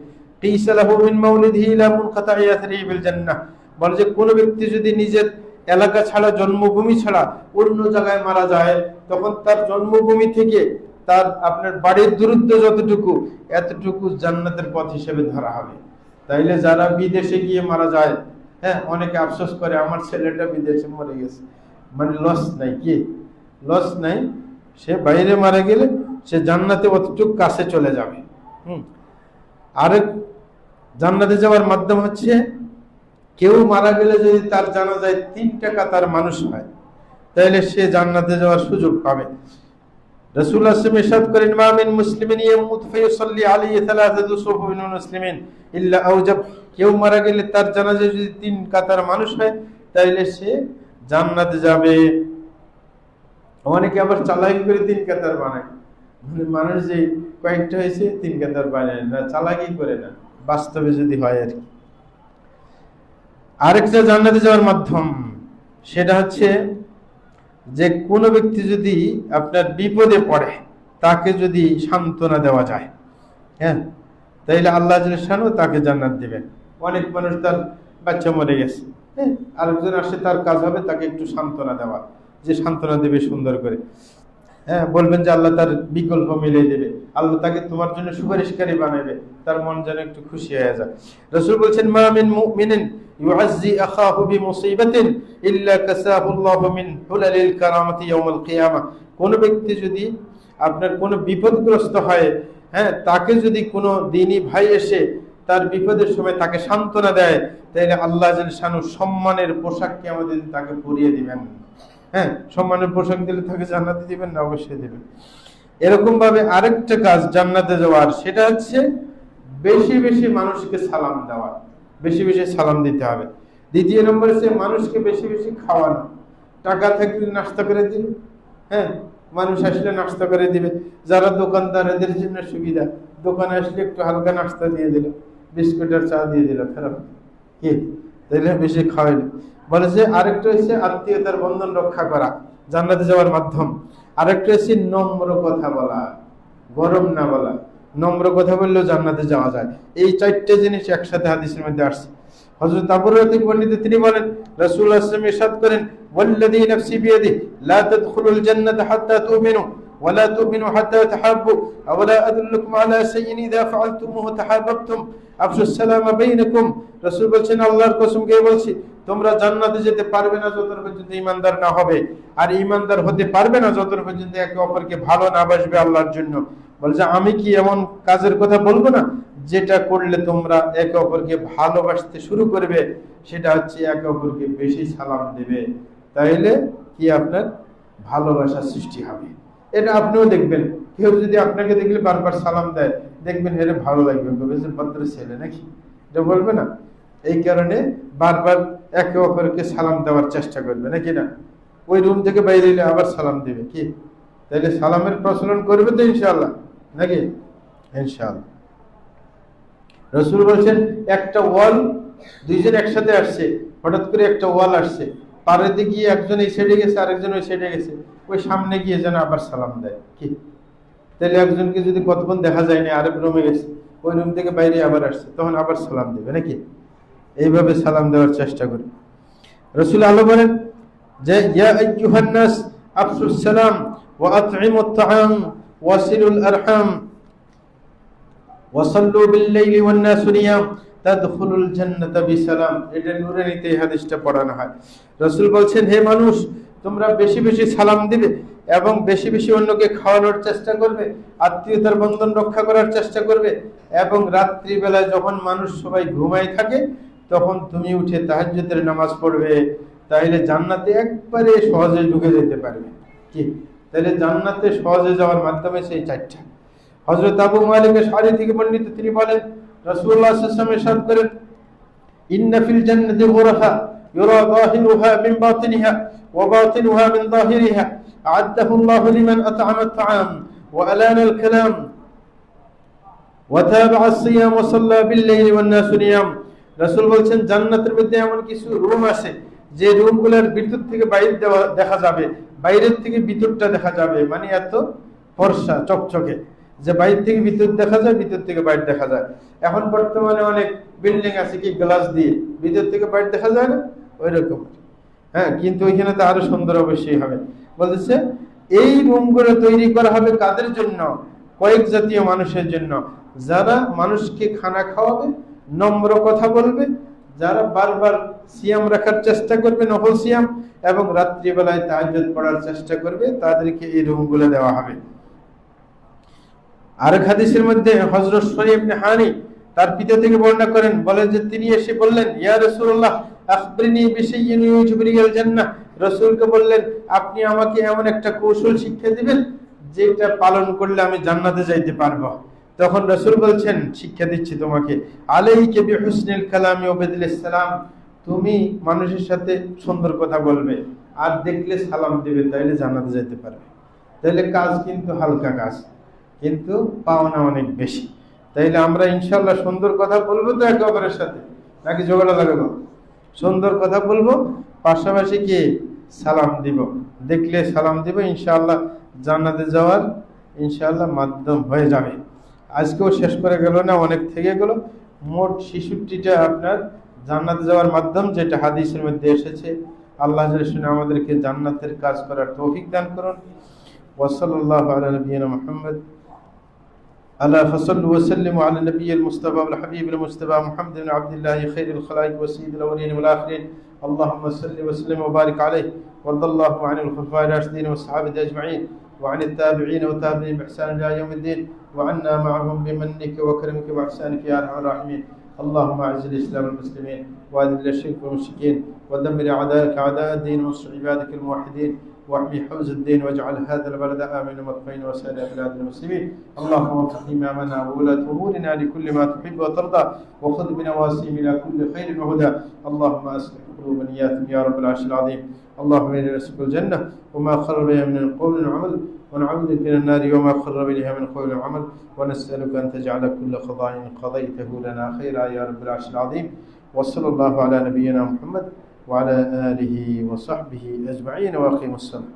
Speaker 1: কিসা লাহু মিন মাওলিদিহি ইলা মুনকাতাই আথরিবিল জান্নাহ, বলে যে কোন ব্যক্তি যদি নিজের এলাকা ছাড়া, জন্মভূমি ছাড়া অন্য জায়গায় মারা যায়, তখন তার জন্মভূমি থেকে তার আপনার বাড়ির দূরত্ব যতটুকু, এতটুকু জান্নাতের পথ হিসেবে ধরা হবে। তাইলে যারা বিদেশে গিয়ে মারা যায়, অনেকে আফসোস করে আমার ছেলেটা বিদেশে মরে গেছে, মানে লস নাই, কি লস নাই, সে বাইরে মারা গেলে সে জান্নাতে অতটুকু কাছে চলে যাবে। আরেক জান্নাতে যাওয়ার মাধ্যম হচ্ছে কেউ মারা গেলে যদি তার জানাজায় 3টা কাতার মানুষ হয়, তাহলে সে জান্নাতে যাওয়ার সুযোগ পাবে। রাসূলুল্লাহ সাল্লাল্লাহু আলাইহি ওয়াসাল্লাম ইরশাদ করেন, মা মিন মুসলিমিন ইয়ামুত ফায়ুসাল্লি আলাইহি সালাসাতু সুফুফ মিনাল মুসলিমিন ইল্লা আওজাব, কেউ মারা গেলে তার জানাজায় যদি 3 কাতার মানুষ হয়, তাহলে সে জান্নাতে যাবে। অনেকে আবার চালাকি করে 3 কাতার বানায়, মানে মানুষ যে কয়েকটা হয়েছে 3 কাতার বানায় না, চালাকি করে না, বাস্তবে যদি হয় আর কি। আরেকটা জান্নাতে যাওয়ার মাধ্যম, সেটা হচ্ছে যে কোনো ব্যক্তি যদি আপনার বিপদে পড়ে তাকে যদি সান্ত্বনা দেওয়া যায়, তাইলে আল্লাহ জাল্লাহু তাকে জান্নাত দিবেন। অনেক মানুষ তার বাচ্চা মরে গেছে, আরেকজন আসে, তার কাজ হবে তাকে একটু সান্ত্বনা দেওয়া, যে সান্ত্বনা দেবে সুন্দর করে, বলবেন যে আল্লাহ তার বিকল্প মিলিয়ে দেবে, আল্লাহ তাকে তোমার জন্য সুপারিশকারী বানাবে, তার মন যেন একটু খুশি হয়ে যায়। রাসূল বলছেন, মা মিন মুমিনিন ইউআজ্জি আখাহু বিমুসিবাতিন ইল্লা কাসাহু আল্লাহু মিন হুলালিল কারামাতি ইয়াউমাল কিয়ামা, কোন ব্যক্তি যদি আপনার কোনো বিপদগ্রস্ত হয়, তাকে যদি কোনো দ্বীনী ভাই এসে তার বিপদের সময় তাকে সান্ত্বনা দেয়, তাহলে আল্লাহ জাল্লাহু সম্মানের পোশাককে আমাদের তাকে পরিয়ে দিবেন। সম্মানের পোশাক দিলে তাকে জান্নাতে দিবেন না? অবশ্যই দিবেন। এরকম ভাবে আরেকটা কাজ জান্নাতে যাওয়ার, সেটা হচ্ছে বেশি বেশি মানুষকে সালাম দেওয়া, বেশি বেশি সালাম দিতে হবে। দ্বিতীয় নম্বর হচ্ছে মানুষকে বেশি বেশি খাওয়ানো, টাকা থাকলে নাস্তা করে দিবে, মানুষ আসলে নাস্তা করে দিবে। যারা দোকানদার, এদের জন্য সুবিধা, দোকানে আসলে একটু হালকা নাস্তা দিয়ে দিল, বিস্কুটের চা দিয়ে দিল, খারাপ কি? তাইলে বেশি খাওয়াইলো। বলে যে আরেকটা হচ্ছে আত্মীয়তার বন্ধন রক্ষা করা, জান্নাতে যাওয়ার মাধ্যম। আরেকটা হচ্ছে নম্র কথা বলা, গরম না বলা, নম্র কথা বললেও জান্নাতে যাওয়া যায়। এই 4টে জিনিস একসাথে হাদিসের মধ্যে আসছে। হযরত আবু হুরায়রা থেকে বর্ণিত, তিনি বলেন, রাসূলুল্লাহ সাল্লাল্লাহু আলাইহি ওয়াসাল্লাম ইরশাদ করেন, ওয়াল্লাযী নাফসি বিয়াদিহি লা তাদখুলুল জান্নাতা হাত্তা তু'মিনু ওয়া লা তু'মিনু হাত্তা তাহাব্বু আও লা আদুল্লুকুম আলা শাইইন ইযা ফাআলতুমুহু তাহাব্বাবতুম আফশুস সালামা বাইনাকুম। রাসূল বলেন, আল্লাহর কসম খেয়ে বলছি, তোমরা জান্নাতে যেতে পারবে না যতক্ষণ পর্যন্ত ঈমানদার না হবে, আর ঈমানদার হতে পারবে না যতক্ষণ পর্যন্ত একে অপরকে ভালো না বাসবে আল্লাহর জন্য। বলে যে আমি কি এমন কাজের কথা বলবো না যেটা করলে তোমরা একে অপরকে ভালোবাসতে শুরু করবে? সেটা হচ্ছে একে অপরকে বেশি সালাম দেবে, তাইলে কি আপনার ভালোবাসা সৃষ্টি হবে। এটা আপনিও দেখবেন, কেউ যদি আপনাকে দেখলে বারবার সালাম দেয়, দেখবেন হেরে ভালো লাগবে, ভদ্র ছেলে নাকি, এটা বলবে না? এই কারণে বারবার একে অপরকে সালাম দেওয়ার চেষ্টা করবে, নাকি না? ওই রুম থেকে বাইরে এলে আবার সালাম দেবে, কি? তাইলে সালামের প্রচলন করবে তো ইনশাআল্লাহ, নাকি? ইনশাআল্লাহ। রাসূল বলছেন একটা ওয়াল, দুইজন একসাথে আসছে, হঠাৎ করে একটা ওয়াল আসছে, পারেতে গিয়ে একজন এই সাইডে গেছে, আরেকজন ওই সাইডে গেছে, ওই সামনে গিয়ে যেন আবার সালাম দেয়। কি তাহলে একজনকে যদি কতক্ষণ দেখা যায়নি, আরেক রুমে গেছে, ওই রুম থেকে বাইরে আবার আসছে, তখন আবার সালাম দেবে নাকি? এইভাবে সালাম দেওয়ার চেষ্টা করি। রাসূল আলো বলেন যে ইয়া আইয়ুহান নাস আফশুস সালাম ওয়া আত'ইমুত তাআম ওয়াসিলুল আরহাম ওয়াসাল্লু বিল লাইলি ওয়ান নাসু নিয়াম তাদখুলুল জান্নাতা বিসালাম। এটা নূরানীতে এই হাদিসটা পড়ানো হয়। রাসূল বলছেন, হে মানুষ, তোমরা বেশি বেশি সালাম দিবে এবং বেশি বেশি অন্যকে খাওয়ানোর চেষ্টা করবে, আত্মীয়তার বন্ধন রক্ষা করার চেষ্টা করবে, এবং রাত্রিবেলায় যখন মানুষ সবাই ঘুমায় থাকে তখন তুমি উঠে তাহাজ্জুদের নামাজ পড়বে, তাইলে জান্নাতে একবারে সহজে ঢুকে যেতে পারবে। কি তাইলে জান্নাতে সহজে যাওয়ার মাধ্যমে সেই চারটা। হযরত আবু মালিক আশআরী থেকে বর্ণিত, তিনি বলেন রাসূলুল্লাহ সাল্লাল্লাহু আলাইহি ওয়াসাল্লাম ইরশাদ করেন, ইন্না ফিল জান্নাতি গুরাফা ইউরা যাহিরুহা মিন বাতিনিহা ওয়া বাতিনুহা মিন যাহিরিহা আ'আদ্দাহু আল্লাহু লিমান আত'আমা আত-তা'আম ওয়া আলানা আল-কালাম ওয়া তাবা'a as-সিয়াম ওয়া সাল্লা বিল-লাইলি ওয়ান-নাসু নিয়াম। রাসূল বলছেন, জান্নাতের মধ্যে এমন কিছু রুম আছে যে রুমগুলোর ভিতর থেকে বাইরে দেখা যাবে, বাইরের থেকে ভিতরটা দেখা যাবে, মানে এত ফর্সা চকচকে যে বাইরে থেকে ভিতর দেখা যায়, ভিতর থেকে বাইরে দেখা যায়। এখন বর্তমানে অনেক বিল্ডিং আছে কি গ্লাস দিয়ে, ভিতর থেকে বাইরে দেখা যায় না, ওই রকম। হ্যাঁ, কিন্তু ওইখানে তো আরো সুন্দর অবশ্যই হবে। বলতেছে এই রুমগুলো তৈরি করা হবে কাদের জন্য? কয়েক জাতীয় মানুষের জন্য, যারা মানুষকে খানা খাওয়াবে, নম্র কথা বলবে, যারা বারবার সিয়াম রাখার চেষ্টা করবে, নফল সিয়াম, এবং রাত্রিবেলায় তাহাজ্জুদ পড়ার চেষ্টা করবে, তাদেরকে এই রুমগুলো দেওয়া হবে। আরেক হাদিসের মধ্যে হযরত শুরাইহ ইবনে হানি তার পিতা থেকে বর্ণনা করেন, বলেন যে তিনি এসে বললেন, ইয়া রাসূলুল্লাহ আখবিরনি বিশাইইন ইউজবিরিল জান্নাহ। রাসূলকে বললেন, আপনি আমাকে এমন একটা কৌশল শিক্ষা দিবেন যেটা পালন করলে আমি জান্নাতে যাইতে পারবো। তখন রাসূল বলছেন, শিক্ষা দিচ্ছি তোমাকে, আলাইকা বিহুসনিল কালামি ওয়া বিদিলিস সালাম, তুমি মানুষের সাথে সুন্দর কথা বলবে আর দেখলে সালাম দিবে, তাইলে জান্নাতে যাইতে পারবে। তাইলে কাজ কিন্তু হালকা কাজ, কিন্তু পাওনা অনেক বেশি। তাইলে আমরা ইনশাআল্লাহ সুন্দর কথা বলবো তো একে অপরের সাথে, নাকি ঝগড়া লাগাবো? সুন্দর কথা বলবো, পাশাপাশি কি সালাম দিব, দেখলে সালাম দিব, ইনশাআল্লাহ জান্নাতে যাওয়ার ইনশাআল্লাহ মাধ্যম হয়ে যাবে। আজকেও শেষ করে গেল না, অনেক থেকে গেল। মোট 66টা আপনার জান্নাতে যাওয়ার মাধ্যম, যেটা হাদিসের মধ্যে এসেছে। আল্লাহ জাল্লাহু আমাদেরকে জান্নাতের কাজ করার তৌফিক দান করুন। ওয়া সাল্লাল্লাহু আলা নবিয়িনা মুহাম্মদ আলা ফাসাল্লু ওয়া সাল্লিমু আলা নবিয়িল মুস্তাফা ওয়াল হাবিবিল মুস্তাফা মুহাম্মদ ইবনে আব্দুল্লাহ খায়রুল খালাইক ওয়া সাইয়্যিদুল আউলিন ওয়াল আখিরিন। আল্লাহুম্মা সাল্লি ওয়া সাল্লিম ওয়া বারিক আলাইহি ওয়ারদাল্লাহু আনিল খুলাফায়ে রাশিদিন ওয়াস সাহাবাতি আজমাইন وعن التابعين والتابعين بإحسان إلى يوم الدين وعنا معهم بمنك وكرمك وإحسانك يا أرحم الراحمين. اللهم أعز الإسلام والمسلمين وأذل الشرك والمشركين ودمر أعداءك أعداء الدين وانصر عبادك الموحدين واحمي حوز الدين واجعل هذا البلد آمنا مطمئنا وسائر بلاد المسلمين. اللهم وفق إمامنا وولاة أمورنا لكل ما تحب وترضى وخذ بنواسيهم إلى كل خير وهدى. اللهم أصلح قلوب نياتهم يا رب العرش العظيم. اللهم إنا نسألك الجنة وما قرب إليها من قول وعمل ونعوذ بك من النار وما قرب إليها من قول وعمل ونسألك أن تجعل كل قضاء قضيته لنا خيرا يا رب العرش العظيم. وصلى الله على نبينا محمد وعلى آله وصحبه أجمعين وأقيموا الصلاة.